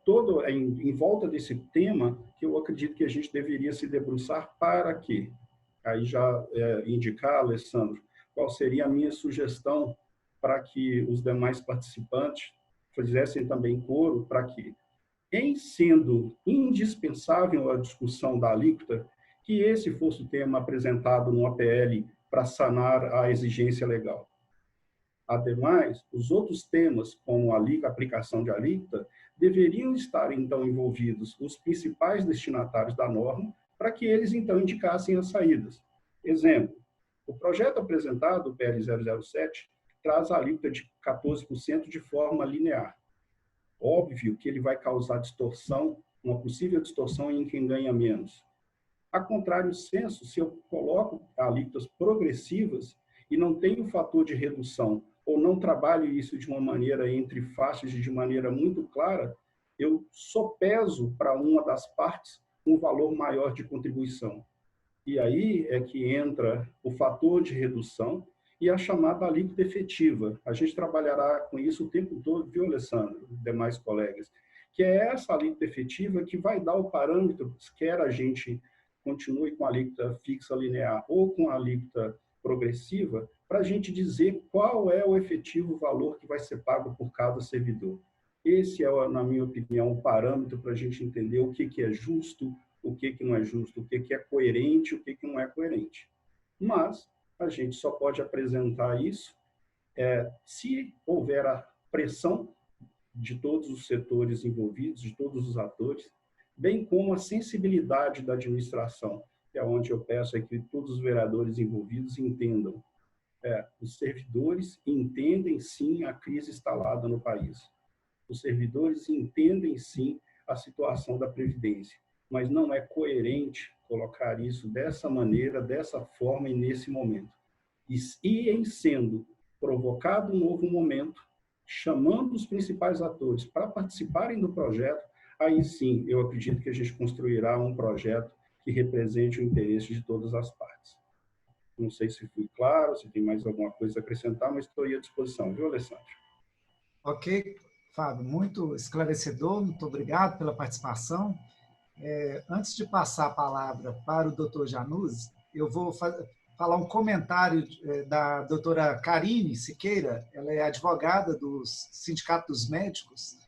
[SPEAKER 4] Todo em volta desse tema que eu acredito que a gente deveria se debruçar para quê? Aí já indicar, Alessandro, qual seria a minha sugestão para que os demais participantes fizessem também coro, para que, em sendo indispensável a discussão da alíquota, que esse fosse o tema apresentado no APL para sanar a exigência legal. Ademais, os outros temas, como a aplicação de alíquota, deveriam estar, então, envolvidos os principais destinatários da norma, para que eles, então, indicassem as saídas. Exemplo, o projeto apresentado, o PL 007, traz a alíquota de 14% de forma linear. Óbvio que ele vai causar distorção, uma possível distorção em quem ganha menos. A contrário senso, se eu coloco alíquotas progressivas e não tenho fator de redução, ou não trabalho isso de uma maneira entre faixas de maneira muito clara, eu sopeso para uma das partes um valor maior de contribuição. E aí é que entra o fator de redução e a chamada alíquota efetiva. A gente trabalhará com isso o tempo todo, viu, Alessandro, e demais colegas, que é essa alíquota efetiva que vai dar o parâmetro, quer a gente continue com a alíquota fixa linear ou com a alíquota progressiva, para a gente dizer qual é o efetivo valor que vai ser pago por cada servidor. Esse é, na minha opinião, o parâmetro para a gente entender o que é justo, o que não é justo, o que é coerente, o que não é coerente. Mas a gente só pode apresentar isso se houver a pressão de todos os setores envolvidos, de todos os atores, bem como a sensibilidade da administração, que é onde eu peço que todos os vereadores envolvidos entendam. Os servidores entendem, sim, a crise instalada no país. Os servidores entendem, sim, a situação da Previdência, mas não é coerente colocar isso dessa maneira, dessa forma e nesse momento. E em sendo provocado um novo momento, chamando os principais atores para participarem do projeto, aí sim, eu acredito que a gente construirá um projeto que represente o interesse de todas as partes. Não sei se fui claro, se tem mais alguma coisa a acrescentar, mas estou aí à disposição, viu, Alessandro?
[SPEAKER 1] Ok, Fábio, muito esclarecedor, muito obrigado pela participação. Antes de passar a palavra para o doutor Januzzi, eu vou falar um comentário da doutora Karine Siqueira, ela é advogada do Sindicato dos Médicos,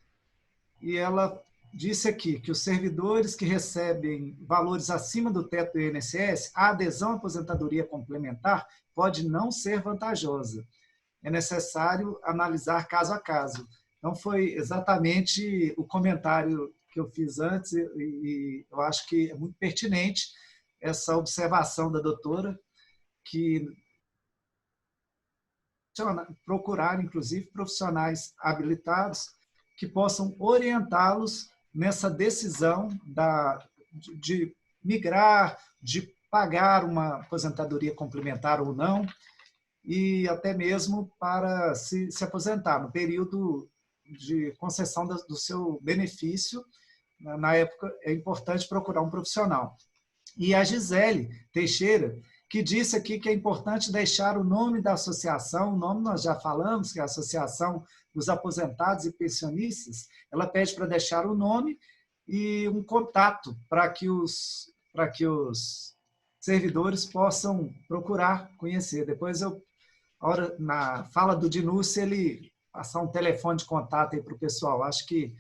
[SPEAKER 1] e ela disse aqui que os servidores que recebem valores acima do teto do INSS, a adesão à aposentadoria complementar pode não ser vantajosa. é necessário analisar caso a caso. Então, foi exatamente o comentário que eu fiz antes, e eu acho que é muito pertinente essa observação da doutora, que procurar, inclusive, profissionais habilitados que possam orientá-los nessa decisão de migrar, de pagar uma aposentadoria complementar ou não, e até mesmo para se aposentar no período de concessão do seu benefício. Na época, é importante procurar um profissional. E a Gisele Teixeira, que disse aqui que é importante deixar o nome da associação, o nome nós já falamos, que é a Associação dos Aposentados e Pensionistas, ela pede para deixar o nome e um contato para que os servidores possam procurar conhecer. Depois, na fala do Dinúcio, ele passar um telefone de contato aí para o pessoal. Acho que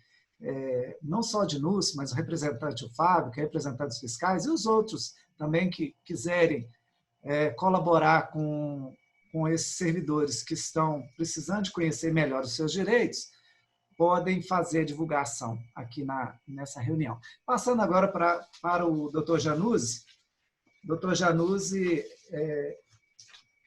[SPEAKER 1] não só o Dinúcio, mas o representante, o Fábio, que é representante dos fiscais, e os outros também que quiserem colaborar com esses servidores que estão precisando de conhecer melhor os seus direitos, podem fazer a divulgação aqui nessa reunião. Passando agora para o doutor Januzzi. O doutor Januzzi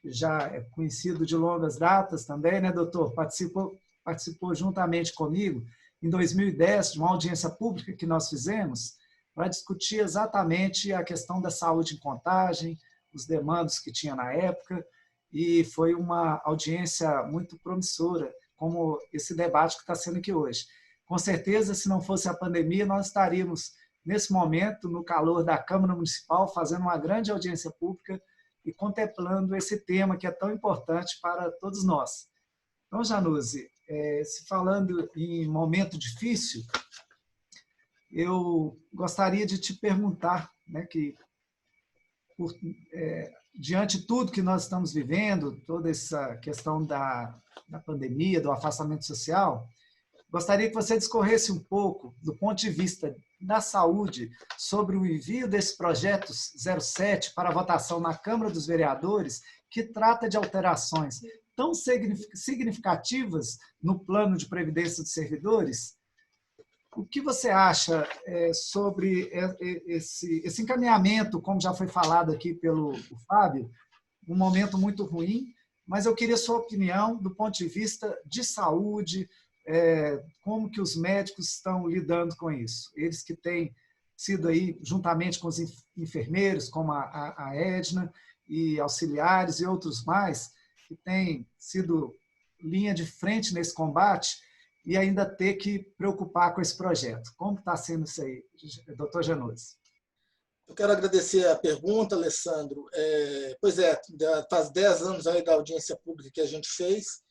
[SPEAKER 1] já é conhecido de longas datas também, né, doutor? Participou juntamente comigo, em 2010, de uma audiência pública que nós fizemos para discutir exatamente a questão da saúde em Contagem, os demandos que tinha na época, e foi uma audiência muito promissora, como esse debate que está sendo aqui hoje. Com certeza, se não fosse a pandemia, nós estaríamos, nesse momento, no calor da Câmara Municipal, fazendo uma grande audiência pública e contemplando esse tema que é tão importante para todos nós. Então, Januzzi, se falando em momento difícil, eu gostaria de te perguntar, né, que diante de tudo que nós estamos vivendo, toda essa questão da pandemia, do afastamento social, gostaria que você discorresse um pouco, do ponto de vista da saúde, sobre o envio desse projeto 07 para votação na Câmara dos Vereadores, que trata de alterações tão significativas no plano de previdência dos servidores. O que você acha sobre esse encaminhamento, como já foi falado aqui pelo Fábio, um momento muito ruim, mas eu queria sua opinião do ponto de vista de saúde, como que os médicos estão lidando com isso. Eles que têm sido aí, juntamente com os enfermeiros, como a Edna, e auxiliares e outros mais, que têm sido linha de frente nesse combate, e ainda ter que preocupar com esse projeto. Como está sendo isso aí, doutor Januzzi?
[SPEAKER 6] Eu quero agradecer a pergunta, Alessandro. Pois faz 10 anos aí da audiência pública que a gente fez.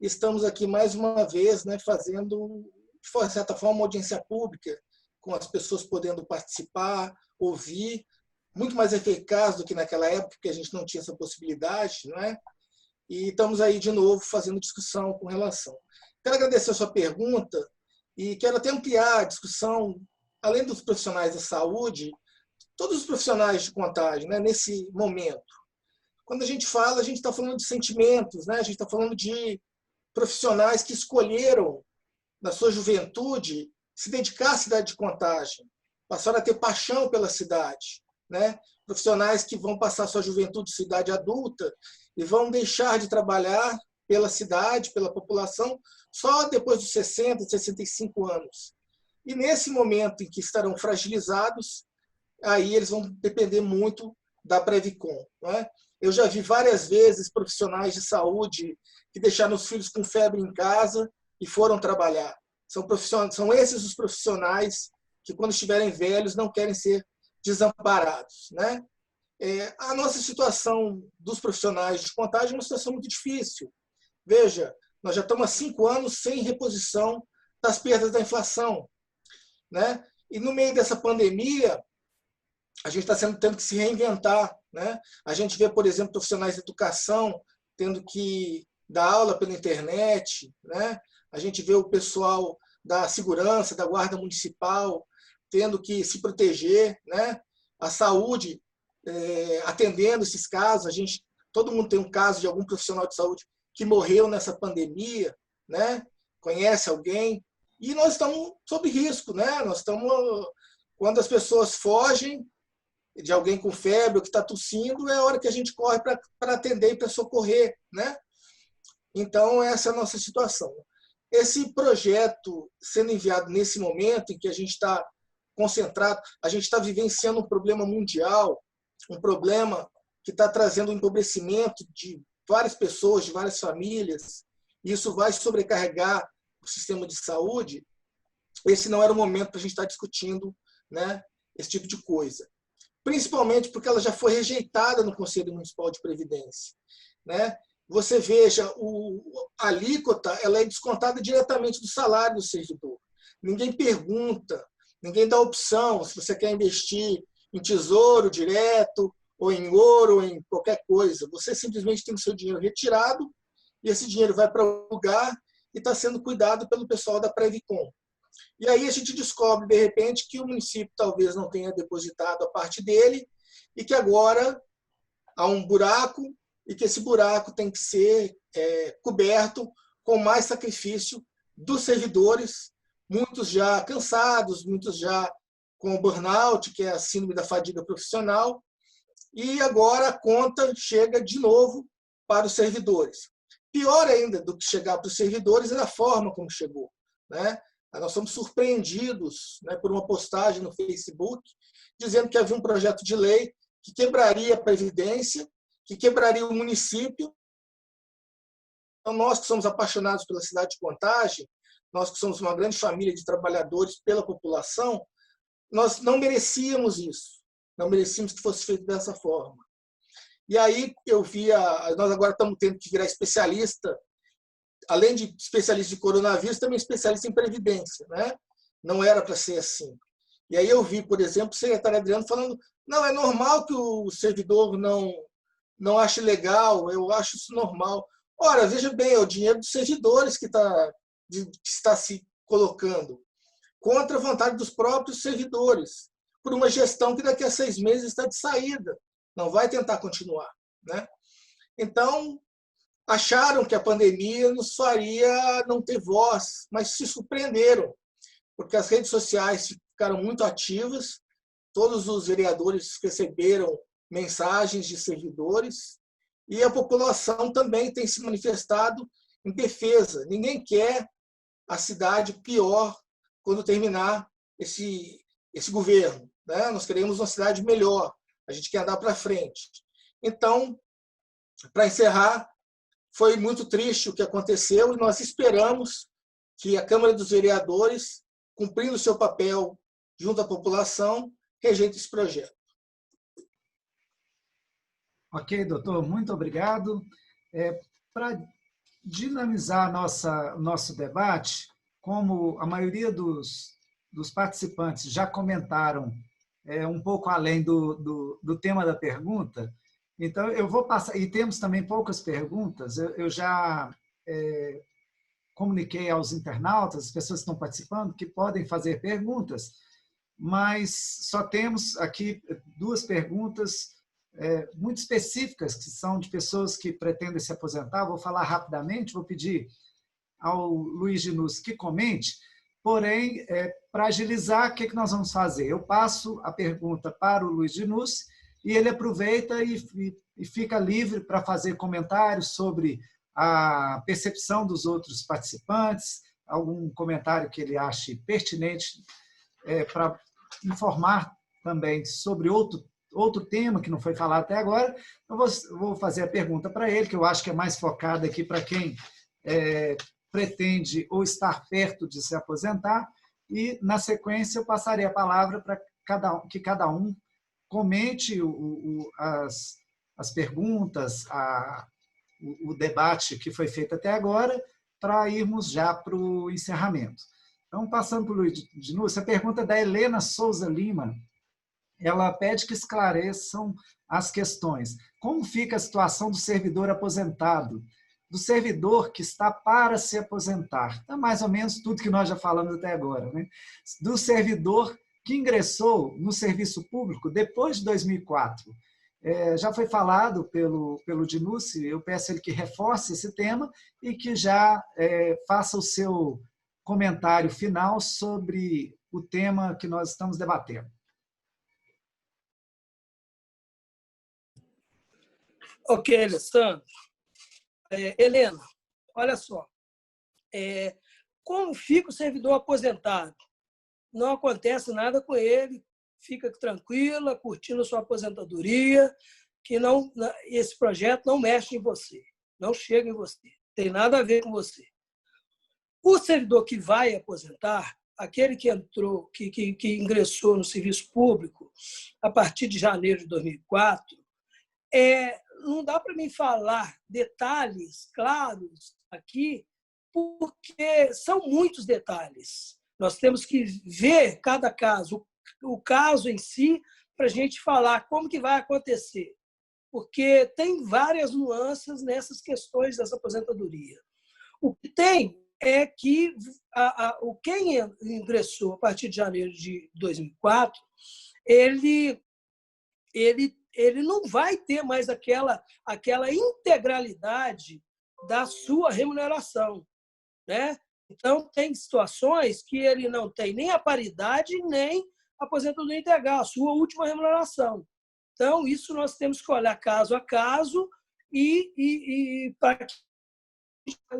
[SPEAKER 6] Estamos aqui mais uma vez, né, fazendo, de certa forma, uma audiência pública, com as pessoas podendo participar, ouvir, muito mais eficaz do que naquela época, que a gente não tinha essa possibilidade, não é? E estamos aí de novo fazendo discussão com relação. Quero agradecer a sua pergunta e quero até ampliar a discussão, além dos profissionais da saúde, todos os profissionais de Contagem, né, nesse momento. Quando a gente está falando de sentimentos, né, a gente está falando de profissionais que escolheram, na sua juventude, se dedicar à cidade de Contagem, passaram a ter paixão pela cidade, né? Profissionais que vão passar sua juventude, cidade adulta, e vão deixar de trabalhar pela cidade, pela população, só depois dos 60, 65 anos. E nesse momento em que estarão fragilizados, aí eles vão depender muito da Previcon, não é? Eu já vi várias vezes profissionais de saúde que deixaram os filhos com febre em casa e foram trabalhar. São esses os profissionais que, quando estiverem velhos, não querem ser desamparados, né? A nossa situação dos profissionais de Contagem é uma situação muito difícil. Veja, nós já estamos há 5 anos sem reposição das perdas da inflação, né? E no meio dessa pandemia, a gente está tendo que se reinventar, né? A gente vê, por exemplo, profissionais de educação tendo que dar aula pela internet, né? A gente vê o pessoal da segurança, da guarda municipal, tendo que se proteger, né? A saúde, atendendo esses casos. Todo mundo tem um caso de algum profissional de saúde que morreu nessa pandemia, né? Conhece alguém? E nós estamos sob risco, né? Nós estamos, quando as pessoas fogem de alguém com febre ou que está tossindo, é a hora que a gente corre para atender e para socorrer, né? Então, essa é a nossa situação. Esse projeto sendo enviado nesse momento em que a gente está concentrado, a gente está vivenciando um problema mundial, um problema que está trazendo um empobrecimento de várias pessoas, de várias famílias, e isso vai sobrecarregar o sistema de saúde. Esse não era o momento para a gente estar discutindo, né, esse tipo de coisa. Principalmente porque ela já foi rejeitada no Conselho Municipal de Previdência, né? Você veja, a alíquota ela é descontada diretamente do salário do servidor. Ninguém pergunta, ninguém dá opção se você quer investir em tesouro direto, ou em ouro, ou em qualquer coisa. Você simplesmente tem o seu dinheiro retirado, e esse dinheiro vai para o lugar e está sendo cuidado pelo pessoal da Previcom. E aí a gente descobre, de repente, que o município talvez não tenha depositado a parte dele, e que agora há um buraco, e que esse buraco tem que ser coberto com mais sacrifício dos servidores, muitos já cansados, muitos já com burnout, que é a síndrome da fadiga profissional, e agora a conta chega de novo para os servidores. Pior ainda do que chegar para os servidores é a forma como chegou, né? Nós somos surpreendidos, né, por uma postagem no Facebook dizendo que havia um projeto de lei que quebraria a Previdência, que quebraria o município. Então, nós que somos apaixonados pela cidade de Contagem, nós que somos uma grande família de trabalhadores pela população, nós não merecíamos isso, não merecíamos que fosse feito dessa forma. E aí eu via, nós agora estamos tendo que virar especialista, além de especialista de coronavírus, também especialista em previdência, né? Não era para ser assim. E aí eu vi, por exemplo, o secretário Adriano falando, não, é normal que o servidor não ache legal, eu acho isso normal. Ora, veja bem, é o dinheiro dos servidores que está se colocando contra a vontade dos próprios servidores, por uma gestão que daqui a 6 meses está de saída, não vai tentar continuar, né? Então, acharam que a pandemia nos faria não ter voz, mas se surpreenderam, porque as redes sociais ficaram muito ativas, todos os vereadores receberam mensagens de servidores, e a população também tem se manifestado em defesa. Ninguém quer a cidade pior quando terminar esse governo, né? Nós queremos uma cidade melhor, a gente quer andar para frente. Então, para encerrar, foi muito triste o que aconteceu e nós esperamos que a Câmara dos Vereadores, cumprindo o seu papel junto à população, rejeite esse projeto.
[SPEAKER 1] Ok, doutor, muito obrigado. Para dinamizar nosso debate, como a maioria dos participantes já comentaram um pouco além do tema da pergunta, então eu vou passar, e temos também poucas perguntas, eu já comuniquei aos internautas, as pessoas que estão participando, que podem fazer perguntas, mas só temos aqui 2 perguntas muito específicas, que são de pessoas que pretendem se aposentar. Vou falar rapidamente, vou pedir ao Luiz Ginus que comente, porém, para agilizar, o que nós vamos fazer? Eu passo a pergunta para o Luiz Ginus e ele aproveita e fica livre para fazer comentários sobre a percepção dos outros participantes, algum comentário que ele ache pertinente para informar também sobre outro tema que não foi falado até agora. Eu vou fazer a pergunta para ele, que eu acho que é mais focada aqui para quem pretende ou estar perto de se aposentar, e, na sequência, eu passarei a palavra para que cada um comente as perguntas, o debate que foi feito até agora, para irmos já para o encerramento. Então, passando para o Luiz Ginus, a pergunta da Helena Souza Lima, ela pede que esclareçam as questões. Como fica a situação do servidor aposentado? Do servidor que está para se aposentar? Então, mais ou menos tudo que nós já falamos até agora, né? Do servidor que ingressou no serviço público depois de 2004 Já foi falado pelo Dinucci, eu peço ele que reforce esse tema e que já faça o seu comentário final sobre o tema que nós estamos debatendo.
[SPEAKER 2] Ok, Alessandro. Helena, olha só. Como fica o servidor aposentado? Não acontece nada com ele, fica tranquila, curtindo a sua aposentadoria, que esse projeto não mexe em você, não chega em você, tem nada a ver com você. O servidor que vai aposentar, aquele que entrou, que ingressou no serviço público a partir de janeiro de 2004, não dá para mim falar detalhes claros aqui, porque são muitos detalhes. Nós temos que ver cada caso, o caso em si, para a gente falar como que vai acontecer, porque tem várias nuances nessas questões dessa aposentadoria. O que tem é que quem ingressou a partir de janeiro de 2004, ele não vai ter mais aquela integralidade da sua remuneração, né? Então, tem situações que ele não tem nem a paridade, nem a aposentadoria integral, a sua última remuneração. Então, isso nós temos que olhar caso a caso e para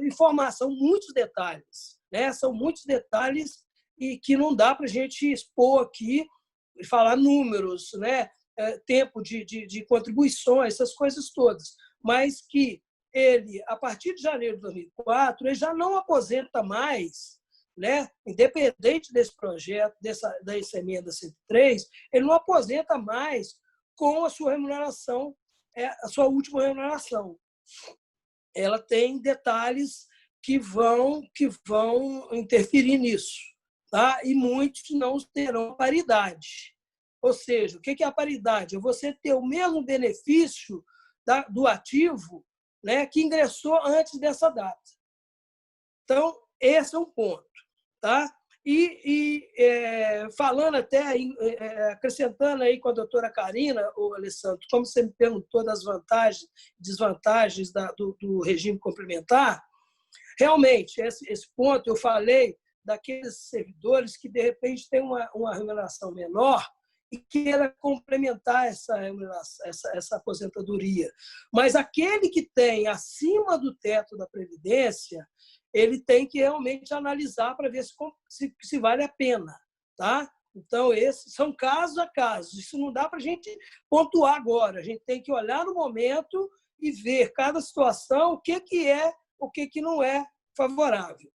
[SPEAKER 2] informar. São muitos detalhes, né? São muitos detalhes e que não dá para a gente expor aqui e falar números, né? Tempo de contribuições, essas coisas todas. Mas que ele, a partir de janeiro de 2004, ele já não aposenta mais, né? Independente desse projeto, dessa emenda 103, ele não aposenta mais com a sua remuneração, a sua última remuneração. Ela tem detalhes que vão interferir nisso, tá? E muitos não terão paridade. Ou seja, o que é a paridade? É você ter o mesmo benefício do ativo, né, que ingressou antes dessa data. Então, esse é um ponto. Tá? Falando até, acrescentando aí com a doutora Karina, Alessandro, como você me perguntou das vantagens e desvantagens do regime complementar, realmente, esse ponto eu falei daqueles servidores que, de repente, têm uma remuneração menor e queira complementar essa aposentadoria. Mas aquele que tem acima do teto da Previdência, ele tem que realmente analisar para ver se vale a pena. Tá? Então, esses são casos a casos. Isso não dá para a gente pontuar agora. A gente tem que olhar no momento e ver cada situação, o que é, o que não é favorável.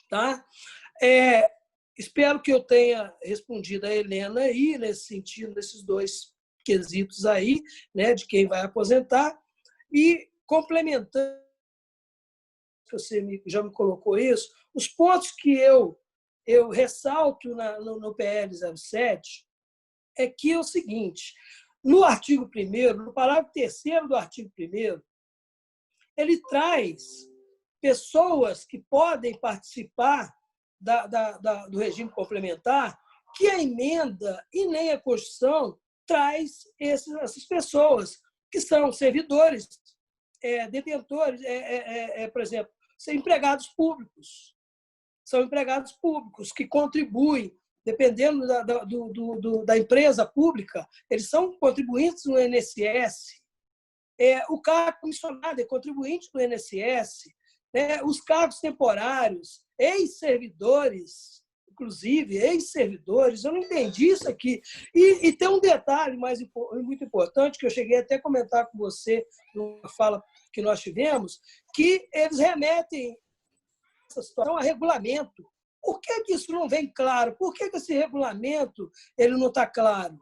[SPEAKER 2] Tá? Espero que eu tenha respondido a Helena aí, nesse sentido, desses dois quesitos aí, né, de quem vai aposentar. E, complementando, você já me colocou isso, os pontos que eu ressalto no PL 07 é que é o seguinte: no artigo 1º, no parágrafo 3º do artigo 1º, ele traz pessoas que podem participar do regime complementar, que a emenda e nem a Constituição traz essas pessoas, que são servidores, detentores, por exemplo, são empregados públicos. São empregados públicos que contribuem, dependendo da empresa pública, eles são contribuintes no INSS. O cargo comissionado é contribuinte do INSS. Os cargos temporários, ex-servidores, inclusive ex-servidores, eu não entendi isso aqui. E tem um detalhe muito importante, que eu cheguei até a comentar com você numa fala que nós tivemos, que eles remetem essa situação a regulamento. Por que isso não vem claro? Por que esse regulamento ele não está claro?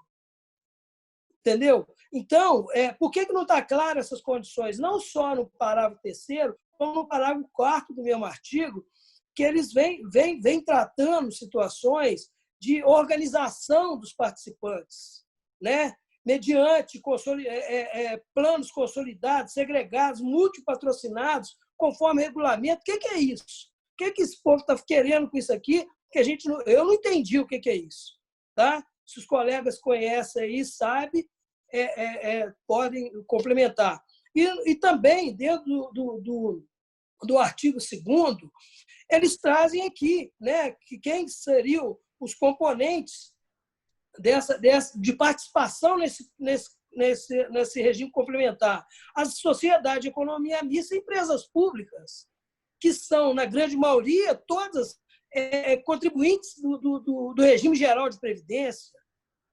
[SPEAKER 2] Entendeu? Então, por que não está claro essas condições? Não só no parágrafo 3º, como no parágrafo 4º do mesmo artigo, que eles vêm tratando situações de organização dos participantes, né? Mediante planos consolidados, segregados, multipatrocinados, conforme regulamento. O que é isso? O que esse povo está querendo com isso aqui? Que eu não entendi o que é isso. Tá? Se os colegas conhecem aí, sabem, podem complementar. E também, dentro do artigo 2º, eles trazem aqui, né, que quem seriam os componentes de participação nesse regime complementar. A sociedade de economia mista e empresas públicas, que são, na grande maioria, todas contribuintes do regime geral de previdência.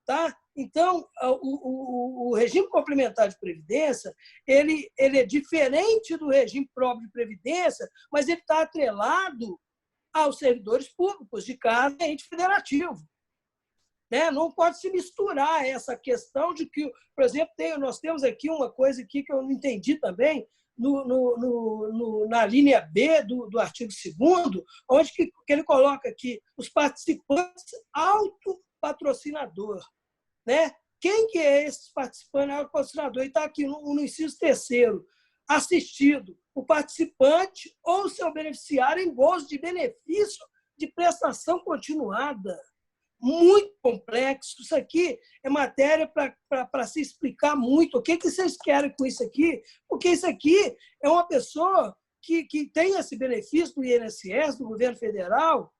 [SPEAKER 2] Tá? Então, o regime complementar de previdência ele é diferente do regime próprio de previdência, mas ele está atrelado aos servidores públicos de cada ente federativo. Né? Não pode se misturar essa questão de que, por exemplo, nós temos aqui uma coisa aqui que eu não entendi também, na linha B do artigo 2º, onde que ele coloca aqui os participantes autopatrocinador. Né? Quem que é esse participante autopatrocinador? Ele está aqui no inciso 3º, assistido o participante ou seu beneficiário em gozo de benefício de prestação continuada. Muito complexo. Isso aqui é matéria para se explicar muito. O que vocês querem com isso aqui? Porque isso aqui é uma pessoa que tem esse benefício do INSS, do governo federal,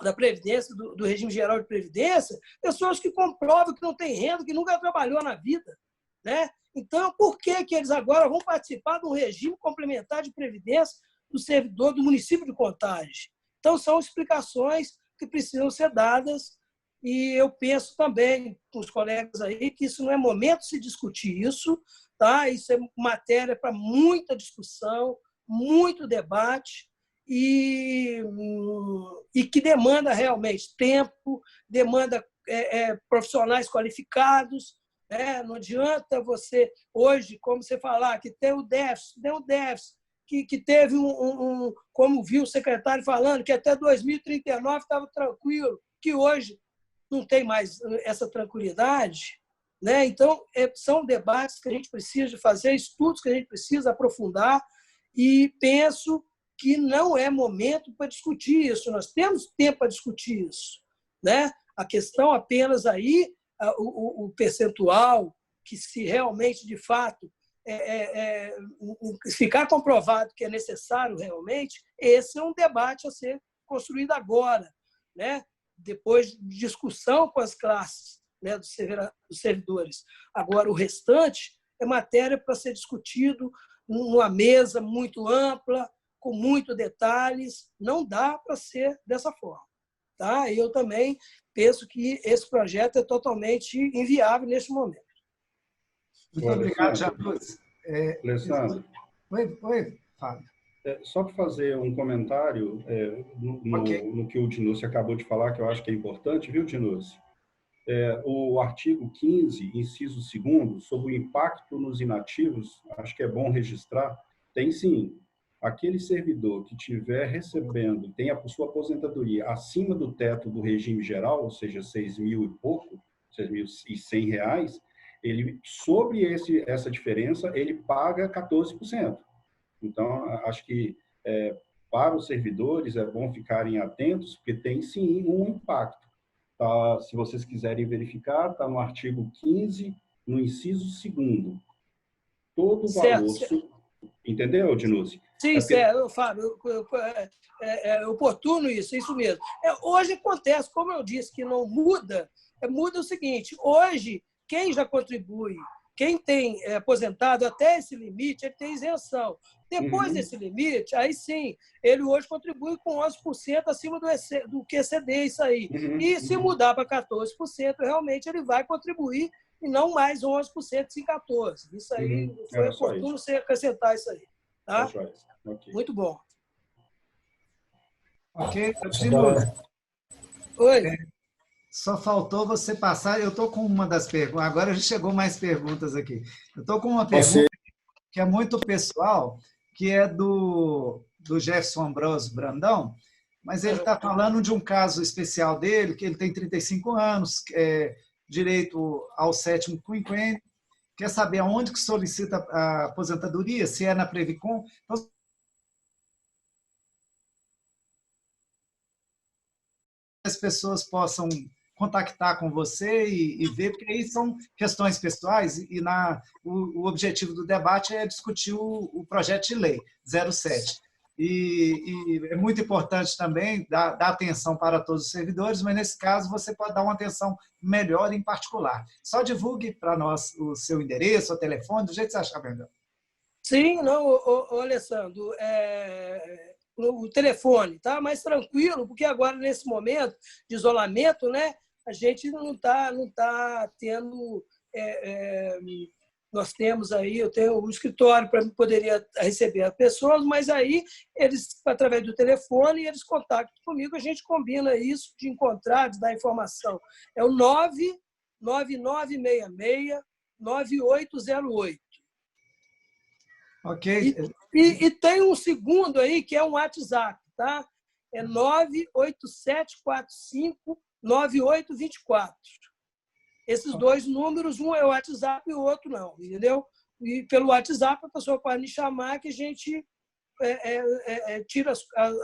[SPEAKER 2] da Previdência, do regime geral de Previdência, pessoas que comprovam que não têm renda, que nunca trabalhou na vida. Né? Então, por que eles agora vão participar de um regime complementar de Previdência do servidor do município de Contagem? Então, são explicações que precisam ser dadas, e eu penso também com os colegas aí que isso não é momento de se discutir isso, tá? Isso é matéria para muita discussão, muito debate, e que demanda realmente tempo, demanda profissionais qualificados. Né? Não adianta você, hoje, como você falar, que tem o déficit, que teve como viu o secretário falando, que até 2039 estava tranquilo, que hoje não tem mais essa tranquilidade. Né? Então, são debates que a gente precisa fazer, estudos que a gente precisa aprofundar, e penso que não é momento para discutir isso. Nós temos tempo para discutir isso. Né? A questão apenas aí, o percentual, que se realmente, de fato, ficar comprovado que é necessário realmente, esse é um debate a ser construído agora, né? Depois de discussão com as classes, né, dos servidores. Agora, o restante é matéria para ser discutido numa mesa muito ampla, com muitos detalhes. Não dá para ser dessa forma. Tá? E eu também penso que esse projeto é totalmente inviável neste momento.
[SPEAKER 1] Muito obrigado, Janus.
[SPEAKER 4] Alessandro.
[SPEAKER 1] Oi, Fábio.
[SPEAKER 4] Só para fazer um comentário no que o Dinúcio acabou de falar, que eu acho que é importante, viu, Dinúcio? O artigo 15, inciso 2º, sobre o impacto nos inativos, acho que é bom registrar, tem sim, aquele servidor que estiver recebendo, tem a sua aposentadoria acima do teto do regime geral, ou seja, 6.000 e pouco, R$6.100, ele, sobre essa diferença, ele paga 14%. Então, acho que para os servidores é bom ficarem atentos, porque tem sim um impacto. Tá? Se vocês quiserem verificar, está no artigo 15, no inciso 2º. Todo o valor...
[SPEAKER 2] Certo.
[SPEAKER 4] Entendeu, Dinúcio?
[SPEAKER 2] Sim, certo, Fábio. É oportuno isso mesmo. Hoje acontece, como eu disse, que não muda, muda o seguinte: hoje, quem já contribui, quem tem aposentado até esse limite, ele tem isenção. Depois desse limite, aí sim, ele hoje contribui com 11% acima do que exceder isso aí. E se mudar para 14%, realmente ele vai contribuir, e não mais 11%, sim 14%. Isso aí foi oportuno você acrescentar isso aí. Tá?
[SPEAKER 4] Okay.
[SPEAKER 2] Muito bom.
[SPEAKER 1] Ok, continua.
[SPEAKER 2] Oi.
[SPEAKER 1] Só faltou você passar. Eu estou com uma das perguntas. Agora já chegou mais perguntas aqui. Eu estou com uma pergunta que é muito pessoal, que é do Jefferson Ambrosio Brandão, mas ele está falando de um caso especial dele, que ele tem 35 anos, direito ao 7º quinquênio, quer saber aonde que solicita a aposentadoria, se é na Previcom. Então, as pessoas possam contactar com você e ver, porque aí são questões pessoais e o objetivo do debate é discutir o projeto de lei 07. E é muito importante também dar atenção para todos os servidores, mas nesse caso você pode dar uma atenção melhor em particular. Só divulgue para nós o seu endereço, o telefone, do jeito que você achar melhor.
[SPEAKER 2] Sim, não, Alessandro, o telefone está mais tranquilo, porque agora, nesse momento de isolamento, né, a gente não tá tendo... nós temos aí, eu tenho o escritório para poderia receber as pessoas, mas aí eles, através do telefone, eles contactam comigo, a gente combina isso de encontrar, de dar informação. É o 99966-9808.
[SPEAKER 1] Ok.
[SPEAKER 2] E tem um segundo aí, que é um WhatsApp, tá? É 987459824. Esses dois números, um é o WhatsApp e o outro não, entendeu? E pelo WhatsApp a pessoa pode me chamar que a gente tira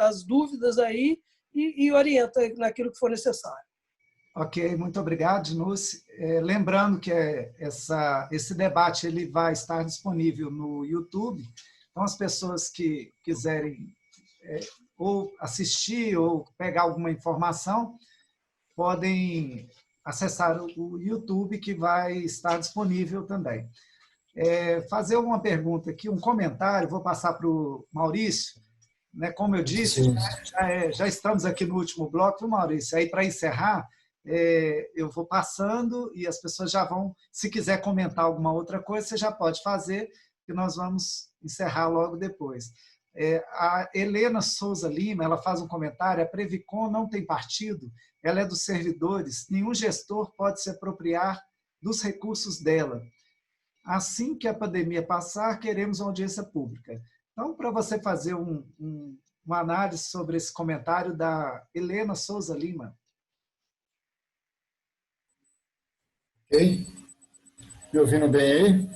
[SPEAKER 2] as dúvidas aí e orienta naquilo que for necessário.
[SPEAKER 1] Ok, muito obrigado, Dinucci. Lembrando que esse debate ele vai estar disponível no YouTube, então as pessoas que quiserem ou assistir ou pegar alguma informação podem acessar o YouTube, que vai estar disponível também. Fazer uma pergunta aqui, um comentário, vou passar para o Maurício. Né? Como eu disse, já estamos aqui no último bloco, viu, Maurício? Aí, para encerrar, eu vou passando e as pessoas já vão, se quiser comentar alguma outra coisa, você já pode fazer, que nós vamos encerrar logo depois. A Helena Souza Lima, ela faz um comentário: a Previcon não tem partido, ela é dos servidores, nenhum gestor pode se apropriar dos recursos dela. Assim que a pandemia passar, queremos uma audiência pública. Então, para você fazer uma análise sobre esse comentário da Helena Souza Lima.
[SPEAKER 3] Ok? Me ouvindo bem aí?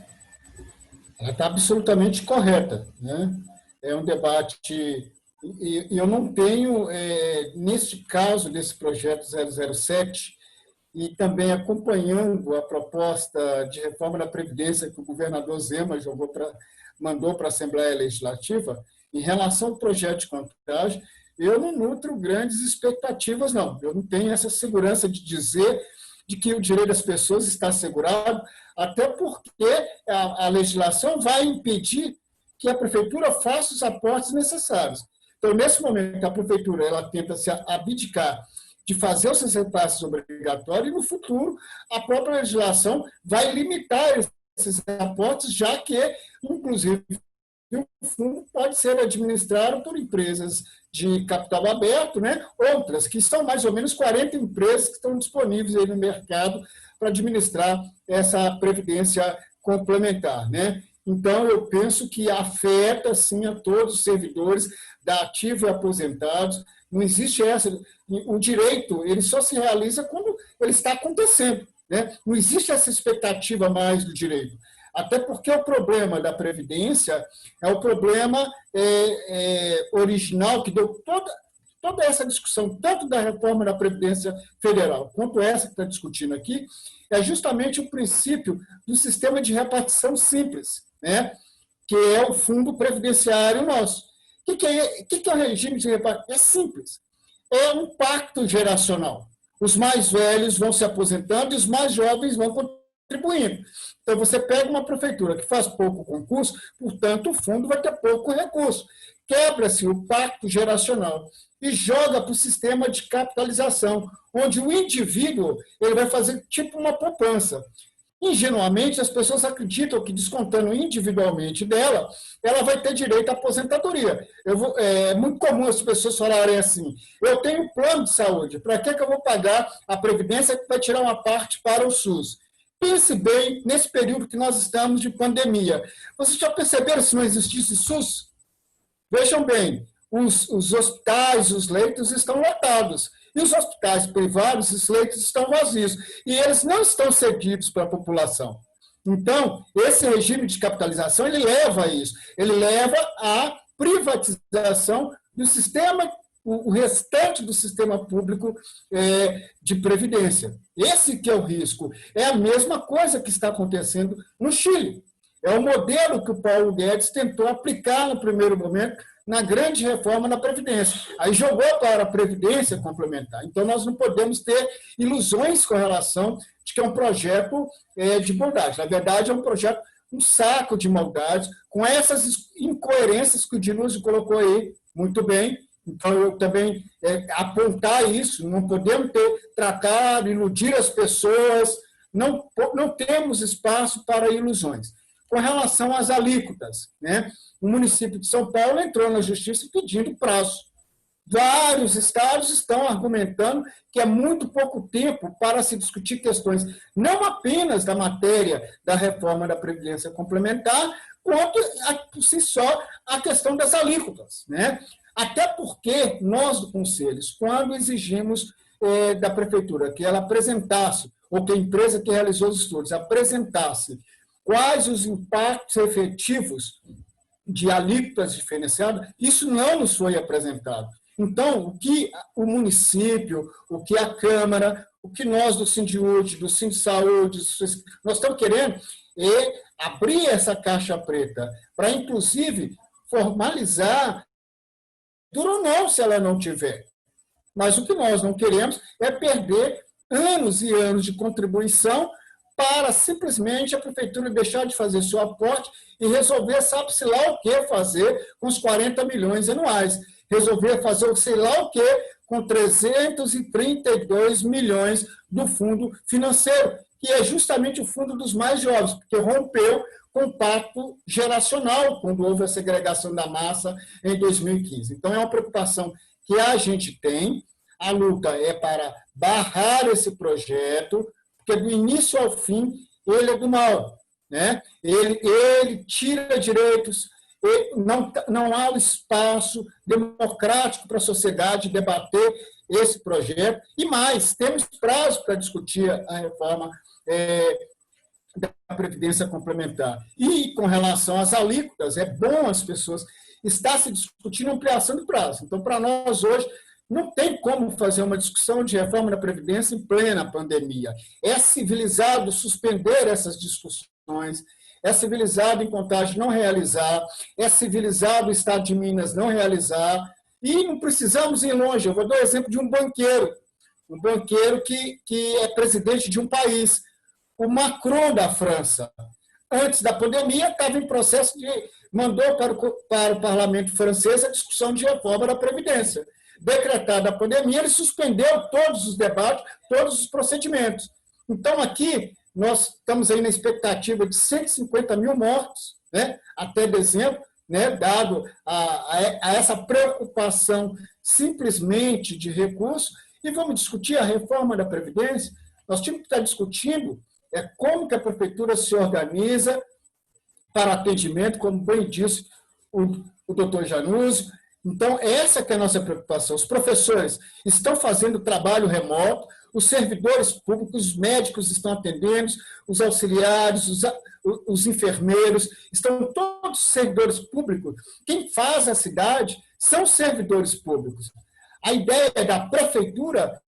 [SPEAKER 3] Ela está absolutamente correta, né? É um debate, e eu não tenho, neste caso, desse projeto 007, e também acompanhando a proposta de reforma da Previdência que o governador Zema mandou para a Assembleia Legislativa, em relação ao projeto de contagem, eu não nutro grandes expectativas, não. Eu não tenho essa segurança de dizer de que o direito das pessoas está assegurado, até porque a legislação vai impedir que a prefeitura faça os aportes necessários. Então, nesse momento, a prefeitura ela tenta se abdicar de fazer os seus repasses obrigatórios e, no futuro, a própria legislação vai limitar esses aportes, já que, inclusive, o fundo pode ser administrado por empresas de capital aberto, né? Outras, que são mais ou menos 40 empresas que estão disponíveis aí no mercado para administrar essa previdência complementar, né? Então, eu penso que afeta, sim, a todos os servidores da ativa e aposentados. Não existe essa... O direito, ele só se realiza quando ele está acontecendo, né? Não existe essa expectativa mais do direito. Até porque o problema da Previdência é o problema original que deu toda essa discussão, tanto da reforma da Previdência Federal quanto essa que está discutindo aqui, é justamente o princípio do sistema de repartição simples, né? Que é o fundo previdenciário nosso. O que é o regime de repartição? É simples. É um pacto geracional. Os mais velhos vão se aposentando e os mais jovens vão contribuindo. Então, você pega uma prefeitura que faz pouco concurso, portanto, o fundo vai ter pouco recurso. Quebra-se o pacto geracional e joga para o sistema de capitalização, onde o indivíduo ele vai fazer tipo uma poupança. Ingenuamente, as pessoas acreditam que, descontando individualmente dela, ela vai ter direito à aposentadoria. É muito comum as pessoas falarem assim: eu tenho um plano de saúde, para que eu vou pagar a Previdência que vai tirar uma parte para o SUS? Pense bem nesse período que nós estamos de pandemia. Vocês já perceberam se não existisse SUS? Vejam bem, os hospitais, os leitos estão lotados. E os hospitais privados, os leitos estão vazios. E eles não estão cedidos para a população. Então, esse regime de capitalização, ele leva a isso. Ele leva à privatização do sistema o restante do sistema público de previdência. Esse que é o risco. É a mesma coisa que está acontecendo no Chile. É o modelo que o Paulo Guedes tentou aplicar no primeiro momento na grande reforma da Previdência. Aí jogou para a Previdência complementar. Então, nós não podemos ter ilusões com relação de que é um projeto de bondade. Na verdade, é um projeto, um saco de maldade, com essas incoerências que o Dinuzio colocou aí muito bem. Então, eu também apontar isso, não podemos tratar, iludir as pessoas, não temos espaço para ilusões. Com relação às alíquotas, né? O município de São Paulo entrou na justiça pedindo prazo. Vários estados estão argumentando que é muito pouco tempo para se discutir questões não apenas da matéria da reforma da Previdência Complementar, quanto, por si só, a questão das alíquotas, né? Até porque nós, do Conselho, quando exigimos da Prefeitura que ela apresentasse, ou que a empresa que realizou os estudos apresentasse quais os impactos efetivos de alíquotas diferenciadas, isso não nos foi apresentado. Então, o que o município, o que a Câmara, o que nós do Sindiúde, do Sindisaúde, nós estamos querendo é abrir essa caixa preta para, inclusive, formalizar, dura ou não, se ela não tiver. Mas o que nós não queremos é perder anos e anos de contribuição para simplesmente a prefeitura deixar de fazer seu aporte e resolver, sabe-se lá o que fazer com os 40 milhões anuais. Resolver fazer o sei lá o que com 332 milhões do fundo financeiro, que é justamente o fundo dos mais jovens, porque rompeu com o pacto geracional, quando houve a segregação da massa em 2015. Então, é uma preocupação que a gente tem, a luta é para barrar esse projeto, porque do início ao fim ele é do mal, né? Ele tira direitos, não há o espaço democrático para a sociedade debater esse projeto, e mais, temos prazo para discutir a reforma da Previdência Complementar. E, com relação às alíquotas, é bom as pessoas estar se discutindo ampliação do prazo. Então, para nós, hoje, não tem como fazer uma discussão de reforma da Previdência em plena pandemia. É civilizado suspender essas discussões, é civilizado em Contagem não realizar, é civilizado o Estado de Minas não realizar, e não precisamos ir longe. Eu vou dar o exemplo de um banqueiro que é presidente de um país, o Macron da França. Antes da pandemia, estava em processo de... mandou para o parlamento francês a discussão de reforma da Previdência. Decretada a pandemia, ele suspendeu todos os debates, todos os procedimentos. Então, aqui, nós estamos aí na expectativa de 150 mil mortos, né, até dezembro, né, dado a essa preocupação simplesmente de recursos, e vamos discutir a reforma da Previdência. Nós temos que estar discutindo como que a Prefeitura se organiza para atendimento, como bem disse o doutor Januzzi. Então, essa que é a nossa preocupação. Os professores estão fazendo trabalho remoto, os servidores públicos, os médicos estão atendendo, os auxiliares, os enfermeiros, estão todos servidores públicos. Quem faz a cidade são servidores públicos. A ideia da prefeitura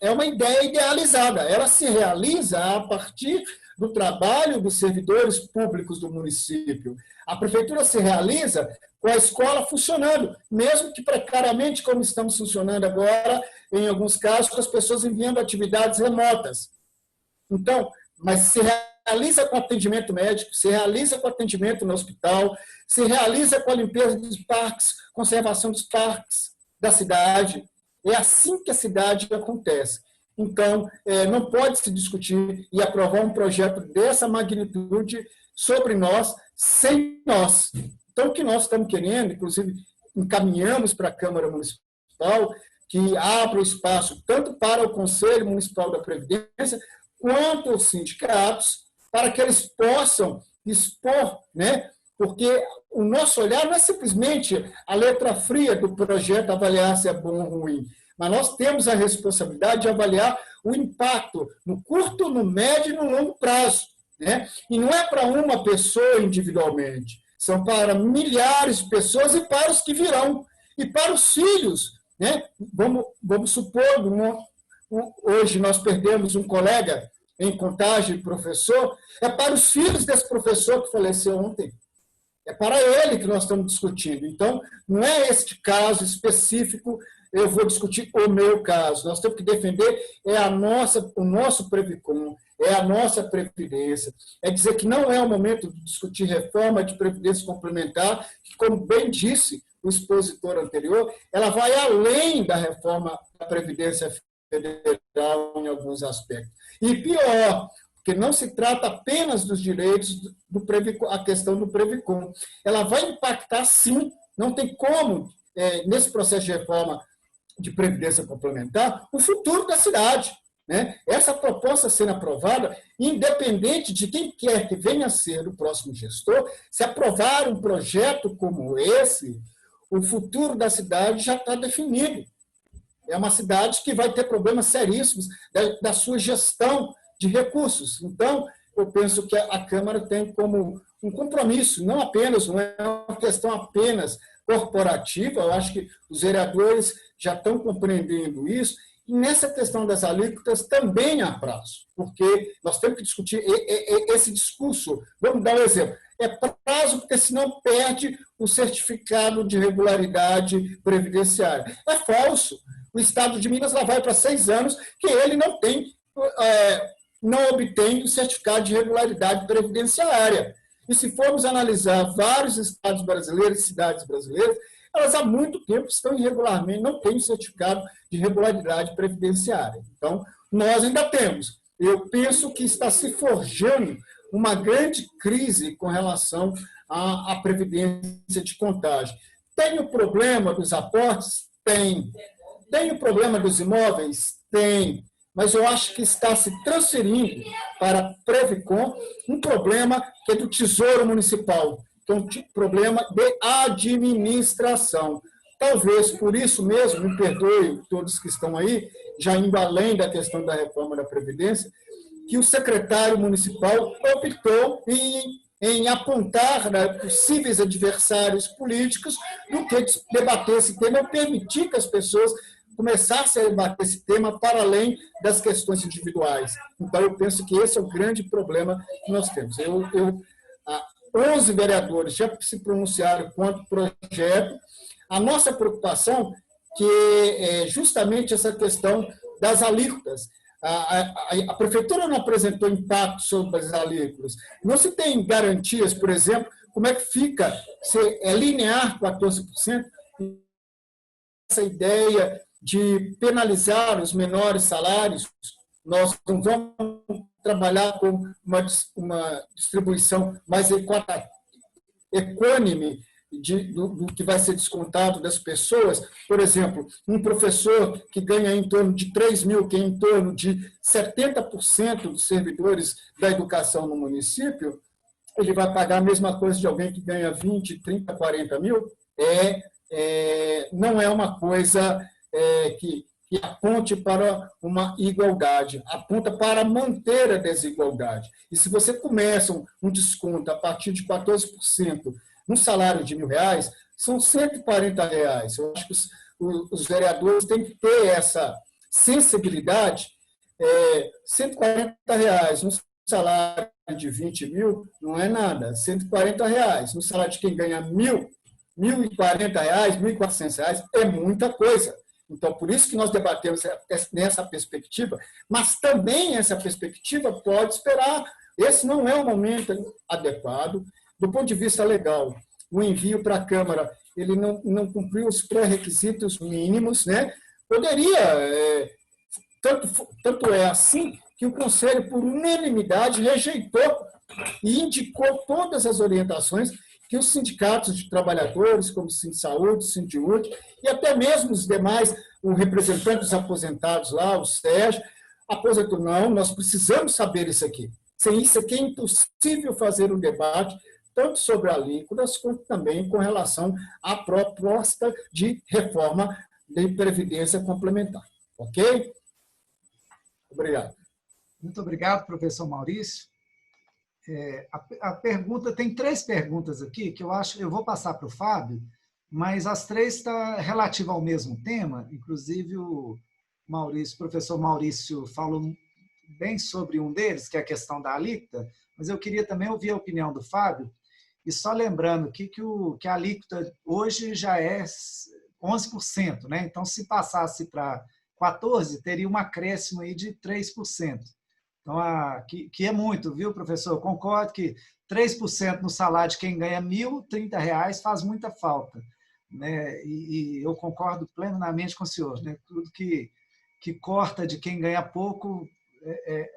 [SPEAKER 3] é uma ideia idealizada. Ela se realiza a partir do trabalho dos servidores públicos do município. A prefeitura se realiza com a escola funcionando, mesmo que precariamente, como estamos funcionando agora, em alguns casos, com as pessoas enviando atividades remotas. Então, mas se realiza com atendimento médico, se realiza com atendimento no hospital, se realiza com a limpeza dos parques, conservação dos parques da cidade. É assim que a cidade acontece. Então, não pode se discutir e aprovar um projeto dessa magnitude sobre nós, sem nós. Então, o que nós estamos querendo, inclusive, encaminhamos para a Câmara Municipal, que abra o espaço tanto para o Conselho Municipal da Previdência, quanto os sindicatos, para que eles possam expor, né? Porque o nosso olhar não é simplesmente a letra fria do projeto avaliar se é bom ou ruim, mas nós temos a responsabilidade de avaliar o impacto no curto, no médio e no longo prazo, né? E não é para uma pessoa individualmente, são para milhares de pessoas e para os que virão. E para os filhos, né? Vamos supor, hoje nós perdemos um colega em Contagem, professor, é para os filhos desse professor que faleceu ontem. É para ele que nós estamos discutindo. Então, não é este caso específico, eu vou discutir o meu caso. Nós temos que defender o nosso Previcom, é a nossa Previdência. É dizer que não é o momento de discutir reforma de Previdência complementar, que, como bem disse o expositor anterior, ela vai além da reforma da Previdência Federal em alguns aspectos. E pior, porque não se trata apenas dos direitos do Previcom, a questão do Previcom. Ela vai impactar, sim, não tem como, nesse processo de reforma de Previdência Complementar, o futuro da cidade. Né? Essa proposta sendo aprovada, independente de quem quer que venha a ser o próximo gestor, se aprovar um projeto como esse, o futuro da cidade já está definido. É uma cidade que vai ter problemas seríssimos da sua gestão de recursos. Então, eu penso que a Câmara tem como um compromisso, não é uma questão apenas corporativa, eu acho que os vereadores já estão compreendendo isso, e nessa questão das alíquotas também há prazo, porque nós temos que discutir esse discurso. Vamos dar um exemplo. É prazo porque senão perde o certificado de regularidade previdenciária. É falso. O Estado de Minas lá vai para 6 anos que ele não obtém o certificado de regularidade previdenciária. E se formos analisar vários estados brasileiros, cidades brasileiras, elas há muito tempo estão irregularmente, não têm certificado de regularidade previdenciária. Então, nós ainda temos. Eu penso que está se forjando uma grande crise com relação à previdência de Contagem. Tem o problema dos aportes? Tem. Tem o problema dos imóveis? Tem. Mas eu acho que está se transferindo para a Previcom um problema que é do Tesouro Municipal, que é um problema de administração. Talvez por isso mesmo, me perdoe todos que estão aí, já indo além da questão da reforma da Previdência, que o secretário municipal optou em apontar, né, possíveis adversários políticos do que debater esse tema, ou permitir que as pessoas começassem a debater esse tema para além das questões individuais. Então, eu penso que esse é o grande problema que nós temos. 11 vereadores já se pronunciaram contra o projeto. A nossa preocupação que é justamente essa questão das alíquotas. A prefeitura não apresentou impacto sobre as alíquotas. Não se tem garantias, por exemplo, como é que fica, se é linear 14%, essa ideia de penalizar os menores salários, nós não vamos trabalhar com uma distribuição mais equânime do que vai ser descontado das pessoas. Por exemplo, um professor que ganha em torno de 3 mil, que é em torno de 70% dos servidores da educação no município, ele vai pagar a mesma coisa de alguém que ganha 20, 30, 40 mil? Não é uma coisa que aponte para uma igualdade, aponta para manter a desigualdade. E se você começa um desconto a partir de 14%, um salário de R$1.000, são R$140. Eu acho que os vereadores têm que ter essa sensibilidade. R$140, um salário de 20 mil não é nada. R$140, no salário de quem ganha R$1.000, R$1.040, R$1.400 é muita coisa. Então, por isso que nós debatemos nessa perspectiva, mas também essa perspectiva pode esperar. Esse não é o momento adequado. Do ponto de vista legal, o envio para a Câmara, ele não cumpriu os pré-requisitos mínimos, né? Poderia, tanto é assim que o Conselho, por unanimidade, rejeitou e indicou todas as orientações que os sindicatos de trabalhadores, como o Sindisaúde, o Sindiúte, e até mesmo os demais, os representantes aposentados lá, o Sérgio, aposentou, não, nós precisamos saber isso aqui. Sem isso aqui é impossível fazer um debate, tanto sobre alíquotas, quanto também com relação à proposta de reforma de previdência complementar. Ok? Obrigado.
[SPEAKER 1] Muito obrigado, professor Maurício. A pergunta, tem 3 perguntas aqui que eu vou passar para o Fábio, mas as três estão relativas ao mesmo tema. Inclusive, o professor Maurício falou bem sobre um deles, que é a questão da alíquota, mas eu queria também ouvir a opinião do Fábio, e só lembrando que a alíquota hoje já é 11%, né? Então, se passasse para 14%, teria um acréscimo aí de 3%. Então, que é muito, viu, professor? Eu concordo que 3% no salário de quem ganha R$ 1.030 faz muita falta, né? E eu concordo plenamente com o senhor, né? Tudo que corta de quem ganha pouco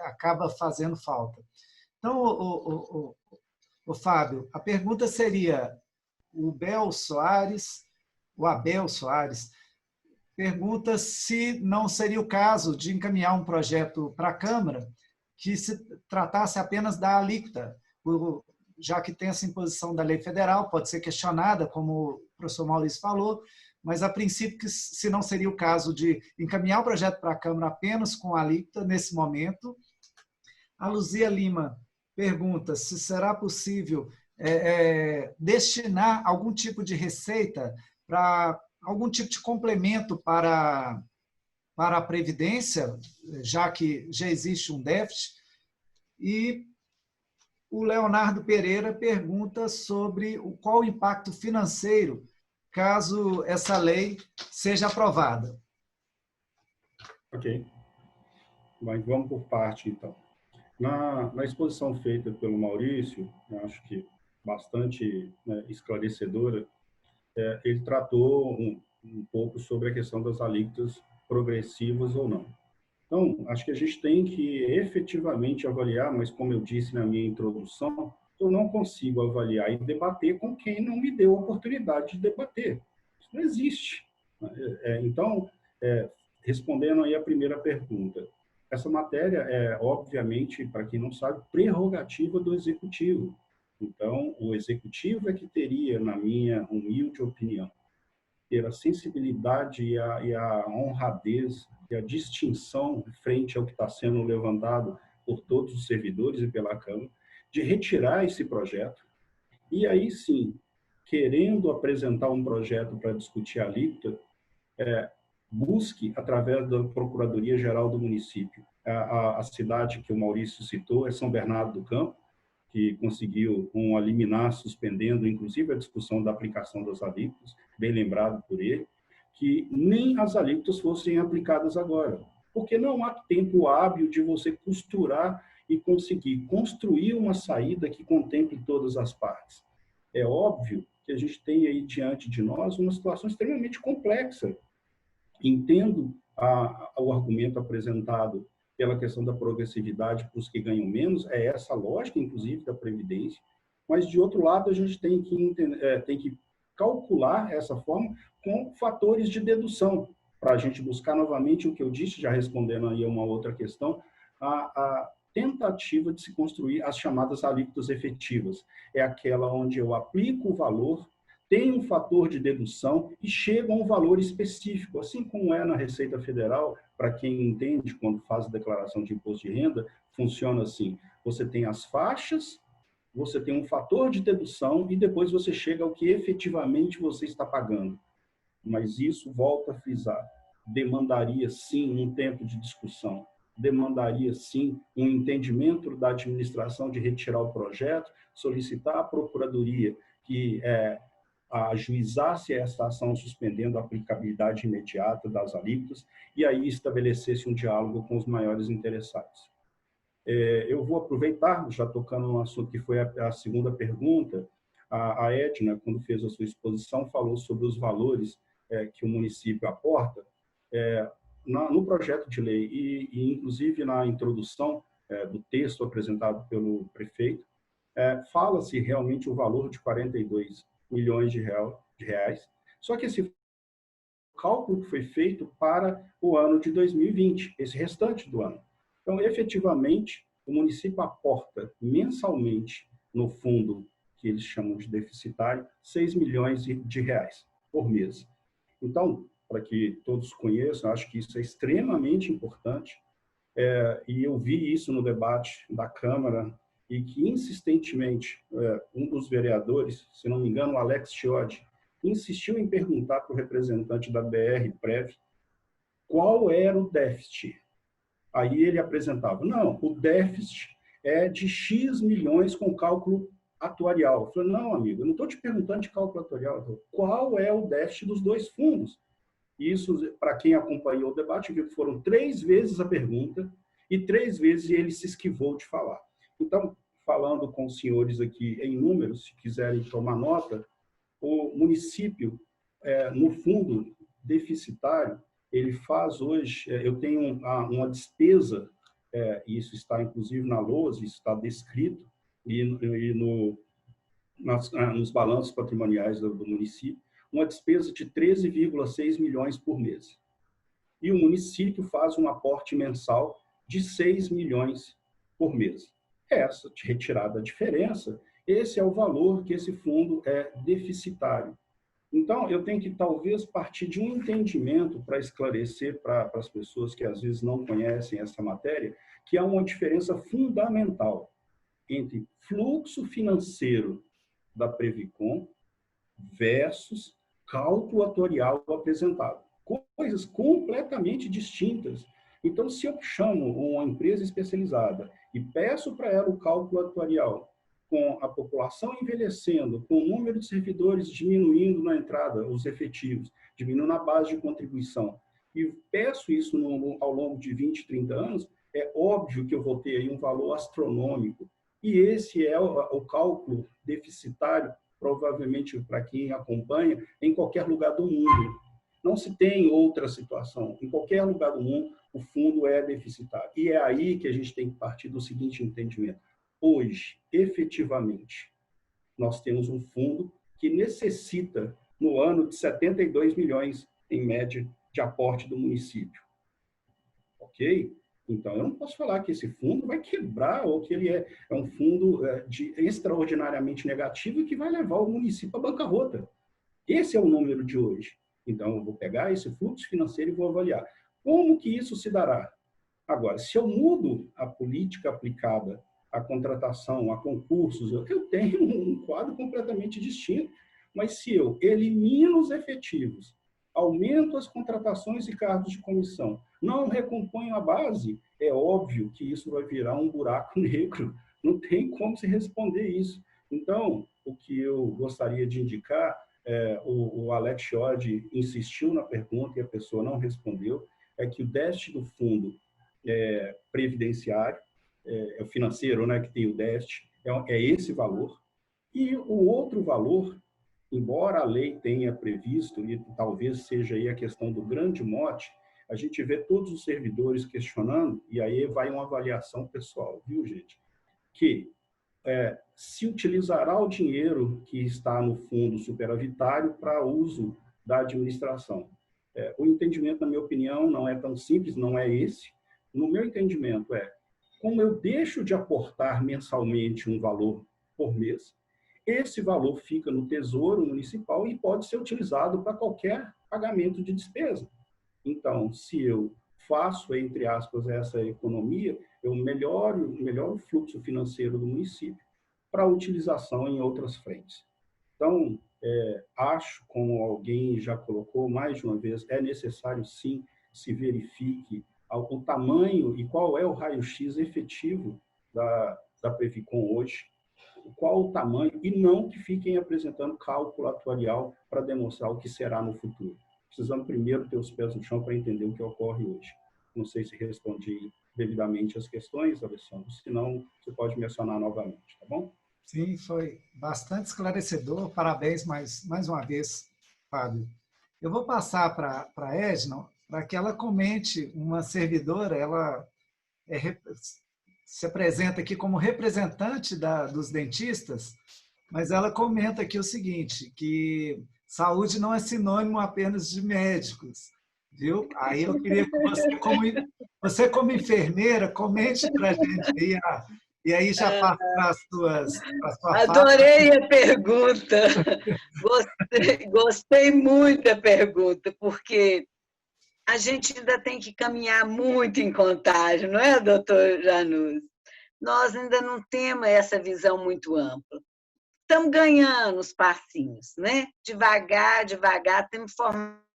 [SPEAKER 1] acaba fazendo falta. Então, o Fábio, a pergunta seria, o Abel Soares, pergunta se não seria o caso de encaminhar um projeto para a Câmara que se tratasse apenas da alíquota, já que tem essa imposição da lei federal, pode ser questionada, como o professor Maurício falou, mas a princípio que se não seria o caso de encaminhar o projeto para a Câmara apenas com a alíquota nesse momento. A Luzia Lima pergunta se será possível destinar algum tipo de receita para algum tipo de complemento para a Previdência, já que já existe um déficit. E o Leonardo Pereira pergunta sobre qual o impacto financeiro caso essa lei seja aprovada.
[SPEAKER 4] Ok. Mas vamos por parte, então. Na exposição feita pelo Maurício, eu acho que bastante, né, esclarecedora, ele tratou um pouco sobre a questão das alíquotas progressivas ou não. Então, acho que a gente tem que efetivamente avaliar, mas como eu disse na minha introdução, eu não consigo avaliar e debater com quem não me deu a oportunidade de debater. Isso não existe. Então, respondendo aí a primeira pergunta, essa matéria é, obviamente, para quem não sabe, prerrogativa do Executivo. Então, o Executivo é que teria, na minha humilde opinião, ter a sensibilidade e a honradez e a distinção frente ao que está sendo levantado por todos os servidores e pela Câmara, de retirar esse projeto e aí sim, querendo apresentar um projeto para discutir a alíquota, busque, através da Procuradoria-Geral do município, a cidade que o Maurício citou é São Bernardo do Campo, que conseguiu um liminar suspendendo, inclusive, a discussão da aplicação das alíquotas, bem lembrado por ele, que nem as alíquotas fossem aplicadas agora, porque não há tempo hábil de você costurar e conseguir construir uma saída que contemple todas as partes. É óbvio que a gente tem aí diante de nós uma situação extremamente complexa. Entendo o argumento apresentado pela questão da progressividade para os que ganham menos, é essa a lógica, inclusive, da Previdência, mas, de outro lado, a gente tem que calcular essa forma com fatores de dedução, para a gente buscar novamente o que eu disse, já respondendo aí a uma outra questão, a tentativa de se construir as chamadas alíquotas efetivas. É aquela onde eu aplico o valor, tem um fator de dedução e chega a um valor específico, assim como é na Receita Federal, para quem entende quando faz a declaração de imposto de renda, funciona assim, você tem as faixas, você tem um fator de dedução e depois você chega ao que efetivamente você está pagando. Mas isso, volta a frisar, demandaria sim um tempo de discussão, demandaria sim um entendimento da administração de retirar o projeto, solicitar à Procuradoria que ajuizasse essa ação suspendendo a aplicabilidade imediata das alíquotas e aí estabelecesse um diálogo com os maiores interessados. Eu vou aproveitar, já tocando no assunto que foi a segunda pergunta, a Edna, quando fez a sua exposição, falou sobre os valores que o município aporta no projeto de lei e inclusive na introdução do texto apresentado pelo prefeito, fala-se realmente o valor de 42 milhões de reais, só que esse cálculo que foi feito para o ano de 2020, esse restante do ano. Então, efetivamente, o município aporta mensalmente no fundo que eles chamam de deficitário, 6 milhões de reais por mês. Então, para que todos conheçam, acho que isso é extremamente importante, e eu vi isso no debate da Câmara, e que insistentemente um dos vereadores, se não me engano, o Alex Chiodi, insistiu em perguntar para o representante da BR-Prev qual era o déficit. Aí ele apresentava, não, o déficit é de X milhões com cálculo atuarial. Eu falei, não, amigo, eu não estou te perguntando de cálculo atuarial, qual é o déficit dos dois fundos? Isso, para quem acompanhou o debate, viu que foram 3 vezes a pergunta e 3 vezes ele se esquivou de falar. Então, falando com os senhores aqui em números, se quiserem tomar nota, o município, no fundo deficitário, ele faz hoje, eu tenho uma despesa, isso está inclusive na LOAS, isso está descrito, e nos balanços patrimoniais do município, uma despesa de 13,6 milhões por mês. E o município faz um aporte mensal de 6 milhões por mês. Essa retirada a diferença, esse é o valor que esse fundo é deficitário. Então, eu tenho que talvez partir de um entendimento para esclarecer para as pessoas que às vezes não conhecem essa matéria, que há uma diferença fundamental entre fluxo financeiro da Previcon versus cálculo atuarial apresentado. Coisas completamente distintas. Então, se eu chamo uma empresa especializada e peço para ela o cálculo atuarial, com a população envelhecendo, com o número de servidores diminuindo na entrada, os efetivos, diminuindo a base de contribuição, e peço isso ao longo de 20, 30 anos, é óbvio que eu vou ter aí um valor astronômico. E esse é o cálculo deficitário, provavelmente para quem acompanha, em qualquer lugar do mundo. Não se tem outra situação. Em qualquer lugar do mundo, o fundo é deficitário. E é aí que a gente tem que partir do seguinte entendimento. Hoje, efetivamente, nós temos um fundo que necessita, no ano, de 72 milhões, em média, de aporte do município. Ok? Então, eu não posso falar que esse fundo vai quebrar ou que ele é um fundo extraordinariamente negativo e que vai levar o município à bancarrota. Esse é o número de hoje. Então, eu vou pegar esse fluxo financeiro e vou avaliar. Como que isso se dará? Agora, se eu mudo a política aplicada à contratação, a concursos, eu tenho um quadro completamente distinto. Mas se eu elimino os efetivos, aumento as contratações e cargos de comissão, não recomponho a base, é óbvio que isso vai virar um buraco negro. Não tem como se responder isso. Então, o que eu gostaria de indicar, o Alex Chiodi insistiu na pergunta e a pessoa não respondeu, é que o déficit do fundo previdenciário, o financeiro, né, que tem o déficit, é esse valor. E o outro valor, embora a lei tenha previsto, e talvez seja aí a questão do grande mote, a gente vê todos os servidores questionando, e aí vai uma avaliação pessoal, viu, gente? Que se utilizará o dinheiro que está no fundo superavitário para uso da administração. O entendimento, na minha opinião, não é tão simples, não é esse. No meu entendimento, como eu deixo de aportar mensalmente um valor por mês, esse valor fica no Tesouro Municipal e pode ser utilizado para qualquer pagamento de despesa. Então, se eu faço, entre aspas, essa economia, eu melhoro o fluxo financeiro do município para utilização em outras frentes. Então, acho, como alguém já colocou mais de uma vez, é necessário, sim, se verifique o tamanho e qual é o raio-x efetivo da Previcon hoje, qual o tamanho, e não que fiquem apresentando cálculo atuarial para demonstrar o que será no futuro. Precisamos primeiro ter os pés no chão para entender o que ocorre hoje. Não sei se respondi devidamente as questões, Alessandro, senão você pode mencionar novamente, tá bom?
[SPEAKER 1] Sim, foi bastante esclarecedor. Parabéns mais uma vez, Fábio. Eu vou passar para a Edna, para que ela comente. Uma servidora, ela se apresenta aqui como representante dos dentistas, mas ela comenta aqui o seguinte, que saúde não é sinônimo apenas de médicos, viu? Aí eu queria que você como enfermeira, comente para a gente aí, e aí já passa para a sua
[SPEAKER 5] Adorei a pergunta. Gostei muito da pergunta, porque a gente ainda tem que caminhar muito em Contagem, não é, doutor Janus? Nós ainda não temos essa visão muito ampla. estamos ganhando os passinhos, né? Devagar, devagar, temos formado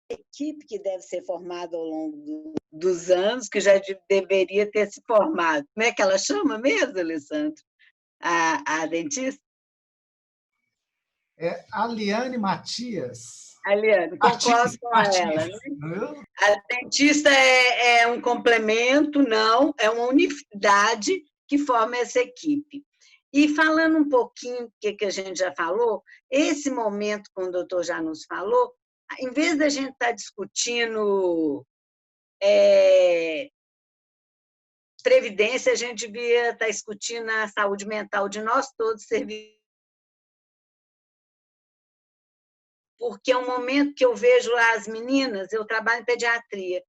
[SPEAKER 5] equipe que deve ser formada ao longo dos anos, que já deveria ter se formado. Como é que ela chama mesmo, Alessandro? A dentista?
[SPEAKER 1] É Aliane Matias.
[SPEAKER 5] Aliane, concordo com ela. Né? A dentista é um complemento, não, é uma unidade que forma essa equipe. E falando um pouquinho do que a gente já falou, esse momento, como o doutor já nos falou, em vez da gente estar discutindo previdência, a gente devia estar discutindo a saúde mental de nós todos, porque é um momento que eu vejo lá as meninas, eu trabalho em pediatria,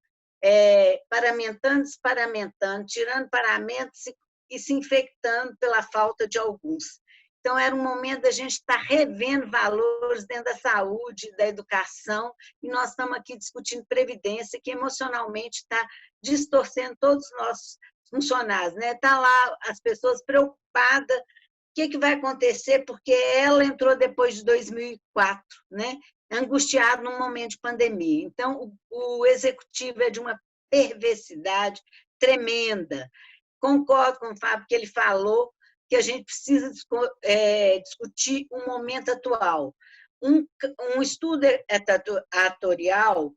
[SPEAKER 5] paramentando, desparamentando, tirando paramentos e se infectando pela falta de alguns. Então, era um momento da gente estar revendo valores dentro da saúde, da educação, e nós estamos aqui discutindo previdência, que emocionalmente está distorcendo todos os nossos funcionários. Né? Está lá as pessoas preocupadas, o que vai acontecer, porque ela entrou depois de 2004, né? Angustiado num momento de pandemia. Então, o executivo é de uma perversidade tremenda. Concordo com o Fábio que ele falou, que a gente precisa discutir o momento atual. Um estudo atuarial,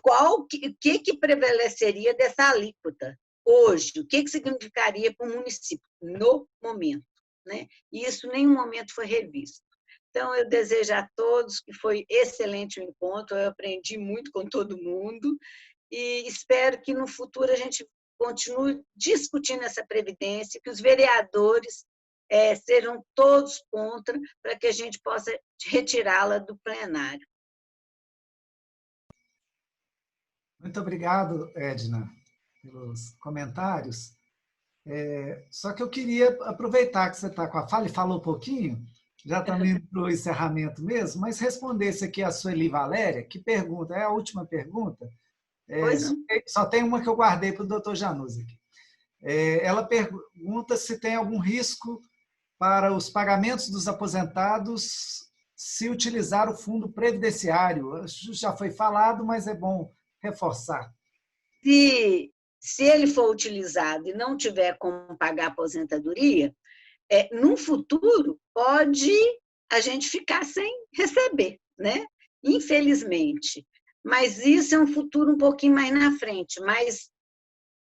[SPEAKER 5] o que prevaleceria dessa alíquota hoje? O que significaria para o município no momento? Né? E isso em nenhum momento foi revisto. Então, eu desejo a todos que foi excelente o encontro, eu aprendi muito com todo mundo e espero que no futuro a gente continue discutindo essa previdência, que os vereadores sejam todos contra, para que a gente possa retirá-la do plenário.
[SPEAKER 1] Muito obrigado, Edna, pelos comentários. Só que eu queria aproveitar que você está com a fala e falou um pouquinho, já estamos indo para o encerramento mesmo, mas respondesse aqui a Sueli Valéria, que pergunta, é a última pergunta, só tem uma que eu guardei para o doutor Januzzi aqui. Ela pergunta se tem algum risco para os pagamentos dos aposentados se utilizar o fundo previdenciário. Já foi falado, mas é bom reforçar.
[SPEAKER 5] Se ele for utilizado e não tiver como pagar a aposentadoria, no futuro pode a gente ficar sem receber, né? Infelizmente. Mas isso é um futuro um pouquinho mais na frente, mas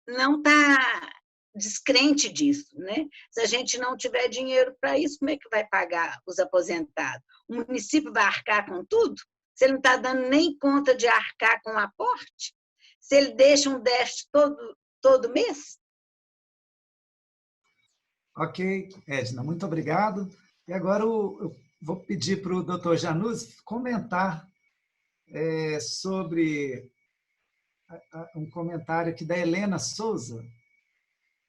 [SPEAKER 5] não está descrente disso, né? Se a gente não tiver dinheiro para isso, como é que vai pagar os aposentados? O município vai arcar com tudo? Se ele não está dando nem conta de arcar com o aporte? Se ele deixa um déficit todo mês?
[SPEAKER 1] Ok, Edna, muito obrigado. E agora eu vou pedir para o doutor Januzzi comentar sobre um comentário aqui da Helena Souza.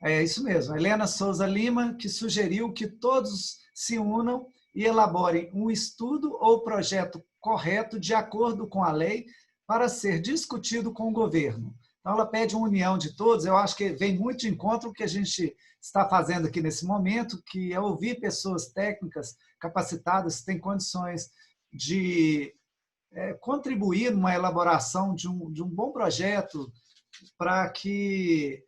[SPEAKER 1] É isso mesmo, a Helena Souza Lima, que sugeriu que todos se unam e elaborem um estudo ou projeto correto de acordo com a lei para ser discutido com o governo. Então, ela pede uma união de todos. Eu acho que vem muito de encontro o que a gente está fazendo aqui nesse momento, que é ouvir pessoas técnicas capacitadas, que têm condições de contribuir numa elaboração de um bom projeto para que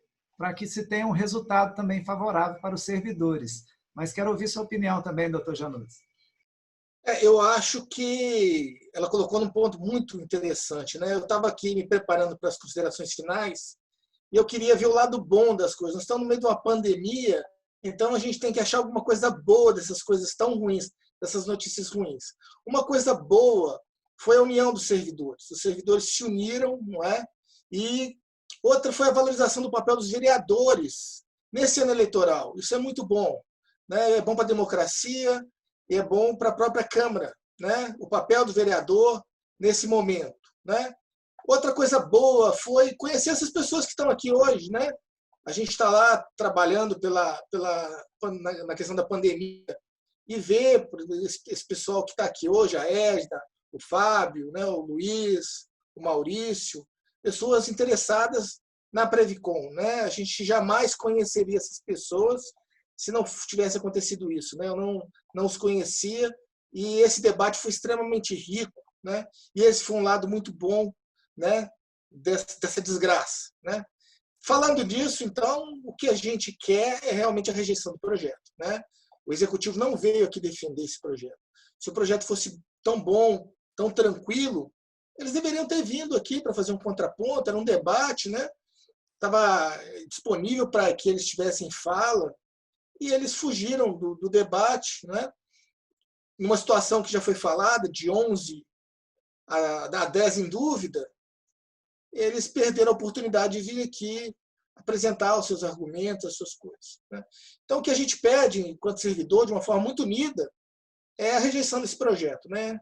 [SPEAKER 1] se tenha um resultado também favorável para os servidores. Mas quero ouvir sua opinião também, doutor Januzzi.
[SPEAKER 6] Eu acho que ela colocou num ponto muito interessante, né? Eu estava aqui me preparando para as considerações finais e eu queria ver o lado bom das coisas. Nós estamos no meio de uma pandemia, então a gente tem que achar alguma coisa boa dessas coisas tão ruins, dessas notícias ruins. Uma coisa boa foi a união dos servidores. Os servidores se uniram, não é? E outra foi a valorização do papel dos vereadores nesse ano eleitoral. Isso é muito bom, né? É bom para a democracia e é bom para a própria Câmara, né? O papel do vereador nesse momento, né? Outra coisa boa foi conhecer essas pessoas que estão aqui hoje, né? A gente está lá trabalhando na questão da pandemia e ver esse pessoal que está aqui hoje, a Edna, o Fábio, né, o Luiz, o Maurício, pessoas interessadas na Previcon, né? A gente jamais conheceria essas pessoas se não tivesse acontecido isso, né? Eu não os conhecia e esse debate foi extremamente rico, né? E esse foi um lado muito bom, né, dessa desgraça, né? Falando disso, então, o que a gente quer é realmente a rejeição do projeto, né? O executivo não veio aqui defender esse projeto. Se o projeto fosse tão bom, tão tranquilo, eles deveriam ter vindo aqui para fazer um contraponto, era um debate, né? Estava disponível para que eles tivessem fala, e eles fugiram do debate, né? Numa situação que já foi falada, de 11 a 10 em dúvida, eles perderam a oportunidade de vir aqui apresentar os seus argumentos, as suas coisas, né? Então, o que a gente pede, enquanto servidor, de uma forma muito unida, é a rejeição desse projeto, né?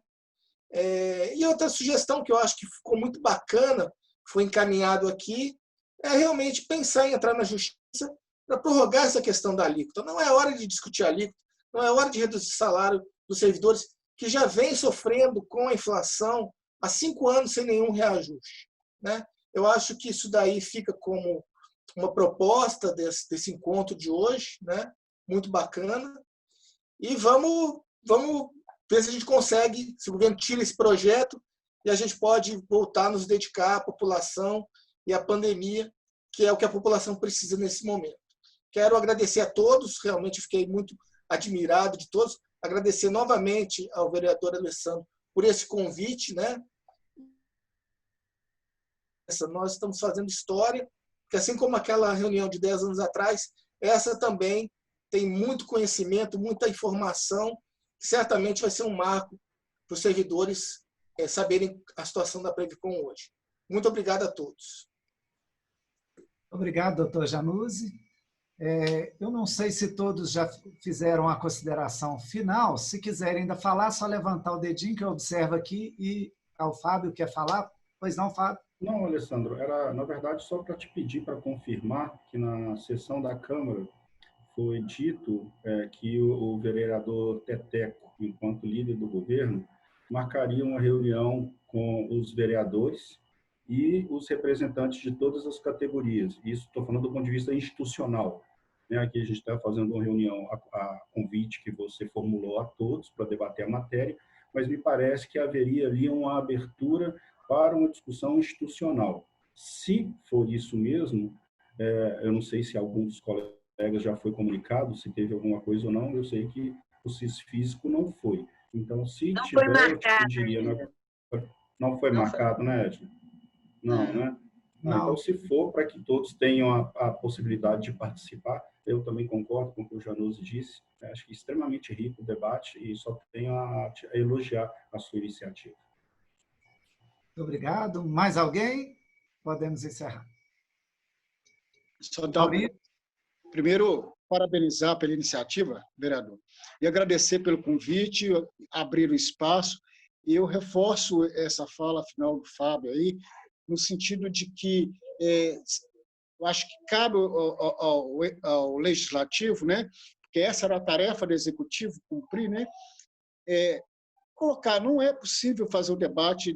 [SPEAKER 6] E outra sugestão que eu acho que ficou muito bacana, foi encaminhado aqui, é realmente pensar em entrar na justiça para prorrogar essa questão da alíquota. Não é hora de discutir a alíquota, não é hora de reduzir o salário dos servidores que já vem sofrendo com a inflação há 5 anos sem nenhum reajuste, né? Eu acho que isso daí fica como uma proposta desse encontro de hoje, né? Muito bacana. E vamos ver se a gente consegue, se o governo tira esse projeto e a gente pode voltar a nos dedicar à população e à pandemia, que é o que a população precisa nesse momento. Quero agradecer a todos, realmente fiquei muito admirado de todos, agradecer novamente ao vereador Alessandro por esse convite, né? Nós estamos fazendo história, porque assim como aquela reunião de 10 anos atrás, essa também tem muito conhecimento, muita informação, que certamente vai ser um marco para os servidores saberem a situação da Previcon hoje. Muito obrigado a todos.
[SPEAKER 1] Obrigado, doutor Januzzi. Eu não sei se todos já fizeram a consideração final. Se quiserem ainda falar, só levantar o dedinho que eu observo aqui e ao Fábio quer falar. Pois não, Fábio?
[SPEAKER 4] Não, Alessandro, era, na verdade, só para te pedir para confirmar que na sessão da Câmara foi dito que o vereador Teteco, enquanto líder do governo, marcaria uma reunião com os vereadores e os representantes de todas as categorias. Isso estou falando do ponto de vista institucional, né? Aqui a gente está fazendo uma reunião a convite que você formulou a todos para debater a matéria, mas me parece que haveria ali uma abertura para uma discussão institucional. Se for isso mesmo, eu não sei se algum dos colegas já foi comunicado, se teve alguma coisa ou não, eu sei que o CIS físico não foi. Então, se
[SPEAKER 5] não
[SPEAKER 4] tiver,
[SPEAKER 5] foi marcado,
[SPEAKER 4] eu pediria... Não foi marcado, né, Edson? Não, né?
[SPEAKER 1] Não.
[SPEAKER 4] Então, se for para que todos tenham a possibilidade de participar, eu também concordo com o que o Januzzi disse. Acho que é extremamente rico o debate e só tenho a elogiar a sua iniciativa.
[SPEAKER 1] Muito obrigado. Mais alguém? Podemos encerrar.
[SPEAKER 3] Só dar primeiro, parabenizar pela iniciativa, vereador, e agradecer pelo convite, abrir o espaço. E eu reforço essa fala final do Fábio aí, no sentido de que eu acho que cabe ao legislativo, né, porque essa era a tarefa do executivo cumprir, né, colocar, não é possível fazer um debate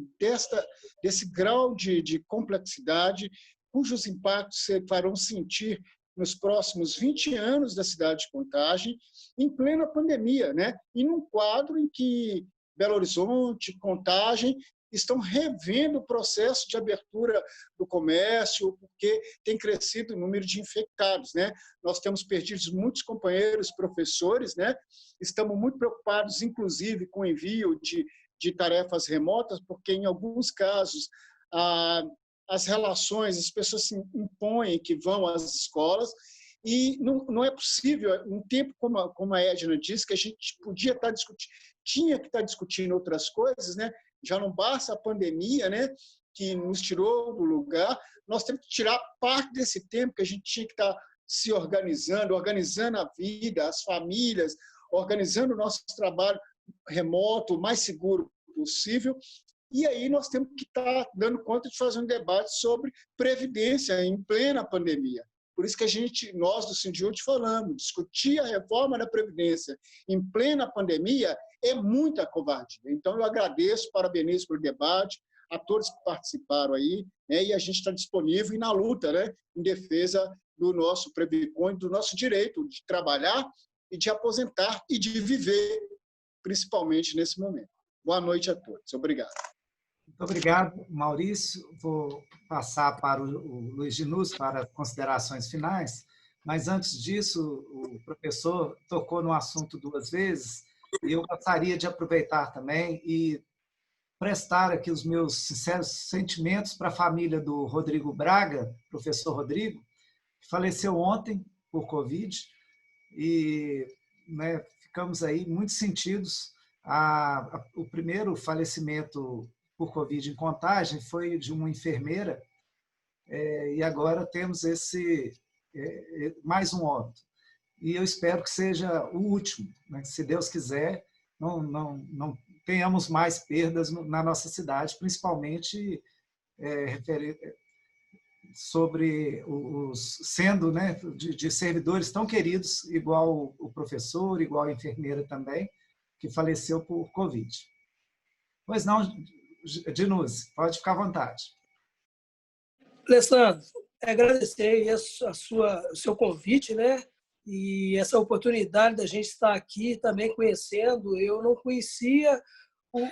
[SPEAKER 3] desse grau de complexidade, cujos impactos se farão sentir nos próximos 20 anos da cidade de Contagem, em plena pandemia, né? E num quadro em que Belo Horizonte, Contagem, estão revendo o processo de abertura do comércio, porque tem crescido o número de infectados, né? Nós temos perdido muitos companheiros, professores, né? Estamos muito preocupados, inclusive, com o envio de tarefas remotas, porque, em alguns casos, as relações, as pessoas se impõem que vão às escolas, e não é possível, um tempo, como a Edna disse, que a gente podia estar discutindo, tinha que estar discutindo outras coisas, né? Já não basta a pandemia, né, que nos tirou do lugar, nós temos que tirar parte desse tempo que a gente tinha que estar se organizando a vida, as famílias, organizando o nosso trabalho remoto, o mais seguro possível. E aí nós temos que estar dando conta de fazer um debate sobre previdência em plena pandemia. Por isso que nós do Sindiúte falamos, discutir a reforma da Previdência em plena pandemia
[SPEAKER 8] é muita covardia. Então, eu agradeço, parabenizo pelo debate, a todos que participaram aí, né? E a gente está disponível e na luta, né? Em defesa do nosso Previcon, do nosso direito de trabalhar e de aposentar e de viver, principalmente nesse momento. Boa noite a todos. Obrigado.
[SPEAKER 1] Muito obrigado, Maurício. Vou passar para o Luiz Ginus para considerações finais, mas antes disso, o professor tocou no assunto 2 vezes e eu gostaria de aproveitar também e prestar aqui os meus sinceros sentimentos para a família do Rodrigo Braga, professor Rodrigo, que faleceu ontem por Covid, e né, ficamos aí muito sentidos. O primeiro falecimento por Covid em Contagem foi de uma enfermeira, e agora temos mais um óbito. E eu espero que seja o último, né? Se Deus quiser, não tenhamos mais perdas na nossa cidade, principalmente sobre sendo, né, de servidores tão queridos, igual o professor, igual a enfermeira também, que faleceu por Covid. Pois não, Dinuse, pode ficar à vontade.
[SPEAKER 2] Alessandro, agradecer o seu convite, né? E essa oportunidade da gente estar aqui também conhecendo. Eu não conhecia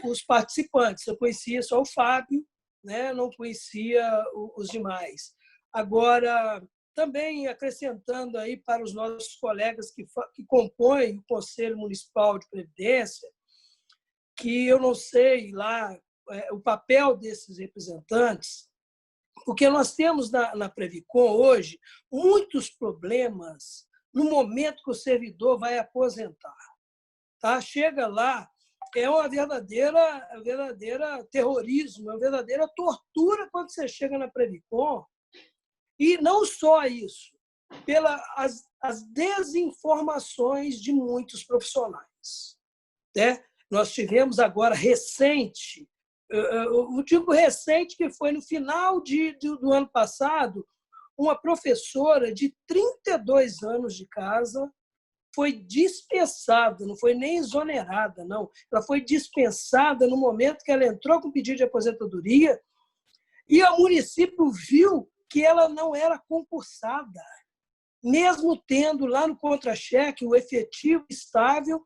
[SPEAKER 2] os participantes, eu conhecia só o Fábio, né? Não conhecia os demais. Agora, também acrescentando aí para os nossos colegas que compõem o Conselho Municipal de Previdência, que eu não sei lá o papel desses representantes, porque nós temos na Previcon hoje muitos problemas no momento que o servidor vai aposentar. Tá? Chega lá, é uma verdadeira terrorismo, uma verdadeira tortura quando você chega na Previcon. E não só isso, as desinformações de muitos profissionais. Né? Nós tivemos agora recente, eu digo recente, que foi no final do ano passado, uma professora de 32 anos de casa foi dispensada, não foi nem exonerada, não. Ela foi dispensada no momento que ela entrou com pedido de aposentadoria e o município viu que ela não era concursada, mesmo tendo lá no contra-cheque o efetivo estável.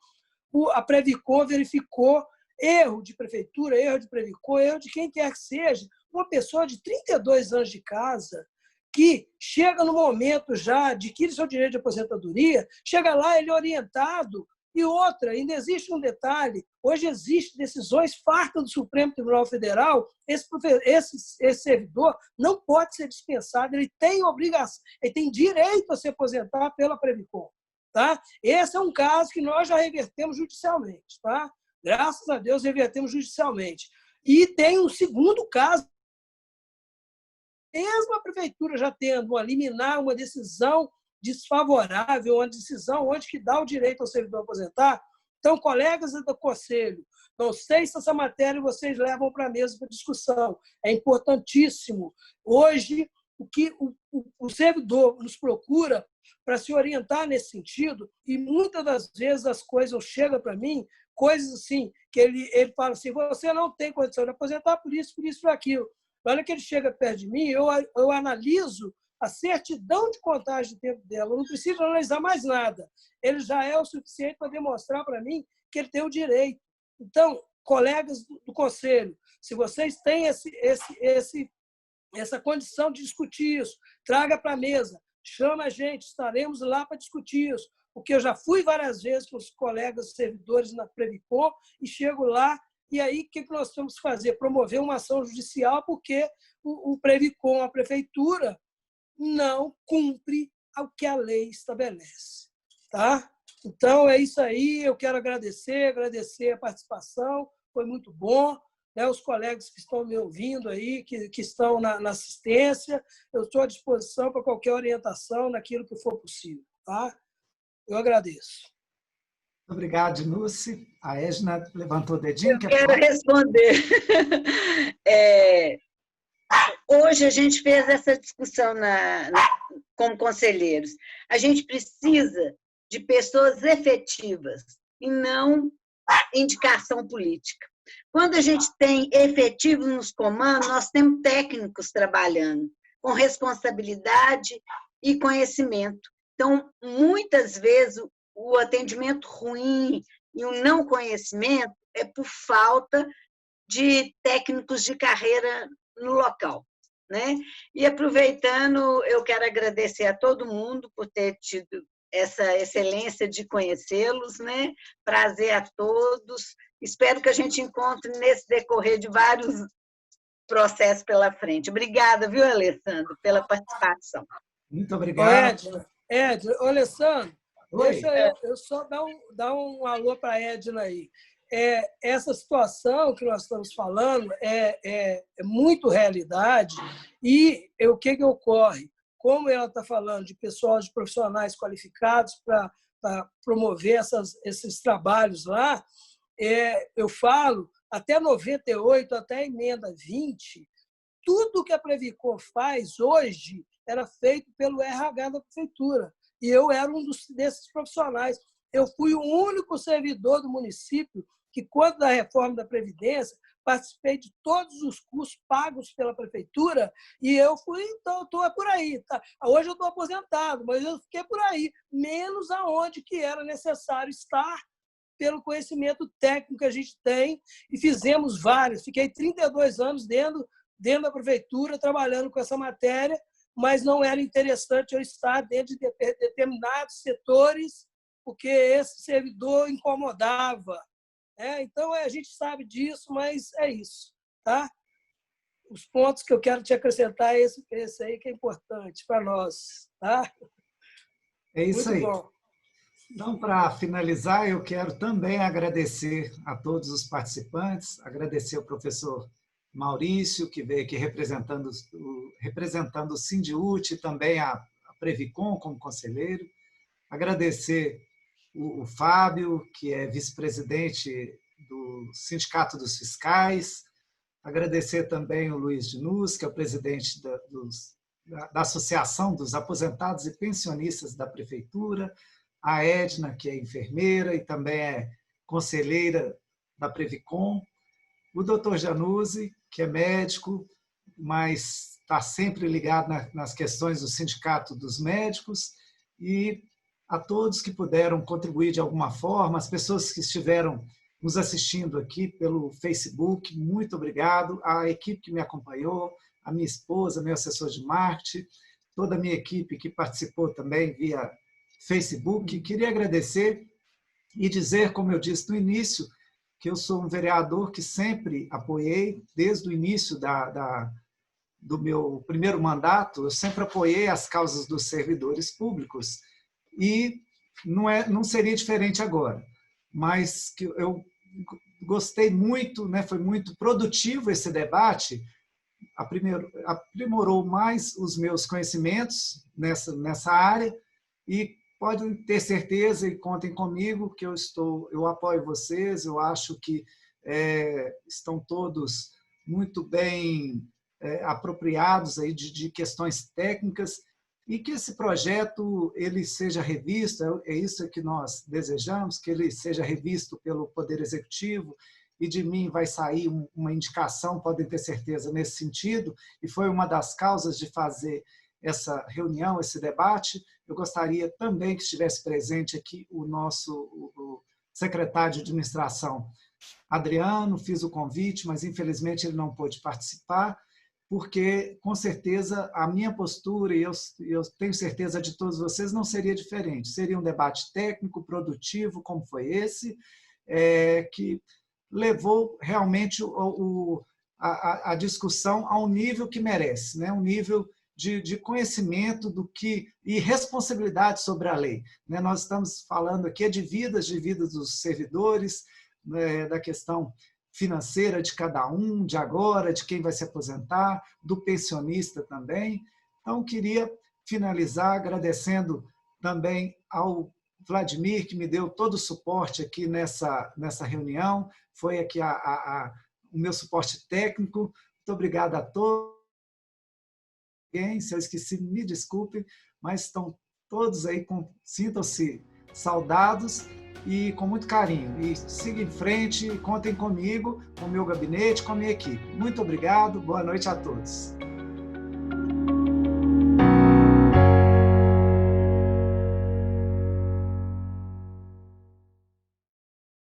[SPEAKER 2] A Previcon verificou erro de prefeitura, erro de Previcon, erro de quem quer que seja. Uma pessoa de 32 anos de casa que chega no momento já, adquire seu direito de aposentadoria, chega lá, ele é orientado. E outra, ainda existe um detalhe, hoje existem decisões fartas do Supremo Tribunal Federal, esse servidor não pode ser dispensado, ele tem obrigação, ele tem direito a se aposentar pela Previcon. Tá? Esse é um caso que nós já revertemos judicialmente. Tá? Graças a Deus, revertemos judicialmente. E tem um segundo caso, mesmo a prefeitura já tendo uma liminar, uma decisão desfavorável, uma decisão onde que dá o direito ao servidor aposentar. Então, colegas do Conselho, não sei se essa matéria vocês levam para a mesa para discussão. É importantíssimo. Hoje, o que o servidor nos procura para se orientar nesse sentido, e muitas das vezes as coisas chegam para mim, coisas assim, que ele fala assim, você não tem condição de aposentar por isso, por aquilo. Na hora que ele chega perto de mim, eu analiso a certidão de contagem de tempo dela. Eu não preciso analisar mais nada. Ele já é o suficiente para demonstrar para mim que ele tem o direito. Então, colegas do Conselho, se vocês têm essa condição de discutir isso, traga para a mesa, chama a gente, estaremos lá para discutir isso. Porque eu já fui várias vezes com os colegas servidores na Previcon e chego lá. E aí, o que nós temos que fazer? Promover uma ação judicial porque o Previcon, a prefeitura, não cumpre o que a lei estabelece. Tá? Então, é isso aí. Eu quero agradecer a participação. Foi muito bom. Né? Os colegas que estão me ouvindo aí, que estão na assistência, eu estou à disposição para qualquer orientação naquilo que for possível. Tá? Eu agradeço.
[SPEAKER 1] Obrigado, Dinuse. A Edna levantou o dedinho.
[SPEAKER 5] Eu quero responder. Hoje a gente fez essa discussão como conselheiros. A gente precisa de pessoas efetivas e não indicação política. Quando a gente tem efetivos nos comandos, nós temos técnicos trabalhando com responsabilidade e conhecimento. Então, muitas vezes, o atendimento ruim e o não conhecimento é por falta de técnicos de carreira no local, né? E aproveitando, eu quero agradecer a todo mundo por ter tido essa excelência de conhecê-los, né? Prazer a todos. Espero que a gente encontre nesse decorrer de vários processos pela frente. Obrigada, viu, Alessandro, pela participação.
[SPEAKER 1] Muito obrigado.
[SPEAKER 2] Alessandro,
[SPEAKER 1] Oi.
[SPEAKER 2] deixa eu só dar um alô para a Edna aí. Essa situação que nós estamos falando é muito realidade e o que ocorre? Como ela está falando de pessoal, de profissionais qualificados para promover esses trabalhos lá, eu falo, até 98, até a emenda 20, tudo que a Previcom faz hoje era feito pelo RH da prefeitura. E eu era desses profissionais. Eu fui o único servidor do município que, quando da reforma da Previdência, participei de todos os cursos pagos pela prefeitura e eu fui, então, estou por aí. Tá? Hoje eu estou aposentado, mas eu fiquei por aí, menos aonde que era necessário estar pelo conhecimento técnico que a gente tem, e fizemos vários. Fiquei 32 anos dentro da prefeitura trabalhando com essa matéria, mas não era interessante eu estar dentro de determinados setores, porque esse servidor incomodava. Então, a gente sabe disso, mas é isso. Tá? Os pontos que eu quero te acrescentar é esse aí que é importante para nós. Tá?
[SPEAKER 1] É isso
[SPEAKER 2] Muito
[SPEAKER 1] aí.
[SPEAKER 2] bom.
[SPEAKER 1] Então, para finalizar, eu quero também agradecer a todos os participantes, agradecer ao professor Maurício, que veio aqui representando o Sindiúti, e também a Previcom como conselheiro, agradecer o Fábio, que é vice-presidente do Sindicato dos Fiscais, agradecer também o Luiz Dinus, que é o presidente da Associação dos Aposentados e Pensionistas da Prefeitura, a Edna, que é enfermeira e também é conselheira da Previcom, o doutor Januzzi, que é médico, mas está sempre ligado nas questões do Sindicato dos Médicos, e a todos que puderam contribuir de alguma forma, as pessoas que estiveram nos assistindo aqui pelo Facebook, muito obrigado, a equipe que me acompanhou, a minha esposa, meu assessor de marketing, toda a minha equipe que participou também via Facebook. Queria agradecer e dizer, como eu disse no início, que eu sou um vereador que sempre apoiei, desde o início do meu primeiro mandato, eu sempre apoiei as causas dos servidores públicos, e não seria diferente agora. Mas que eu gostei muito, né, foi muito produtivo esse debate, aprimorou mais os meus conhecimentos nessa área, e podem ter certeza e contem comigo que eu apoio vocês, eu acho que estão todos muito bem apropriados aí de questões técnicas, e que esse projeto ele seja revisto, é isso que nós desejamos, que ele seja revisto pelo Poder Executivo, e de mim vai sair uma indicação, podem ter certeza, nesse sentido, e foi uma das causas de fazer essa reunião, esse debate. Eu gostaria também que estivesse presente aqui o secretário de administração, Adriano, fiz o convite, mas infelizmente ele não pôde participar, porque com certeza a minha postura, e eu tenho certeza de todos vocês, não seria diferente. Seria um debate técnico, produtivo, como foi esse, que levou realmente a discussão a um nível que merece, né? Um nível de conhecimento e responsabilidade sobre a lei. Nós estamos falando aqui de vidas dos servidores, da questão financeira de cada um, de agora, de quem vai se aposentar, do pensionista também. Então, queria finalizar agradecendo também ao Vladimir, que me deu todo o suporte aqui nessa reunião, foi aqui o meu suporte técnico. Muito obrigado a todos. Se eu esqueci, me desculpem, mas estão todos aí, sintam-se saudados, e com muito carinho. E siga em frente, contem comigo, com o meu gabinete, com a minha equipe. Muito obrigado, boa noite a todos.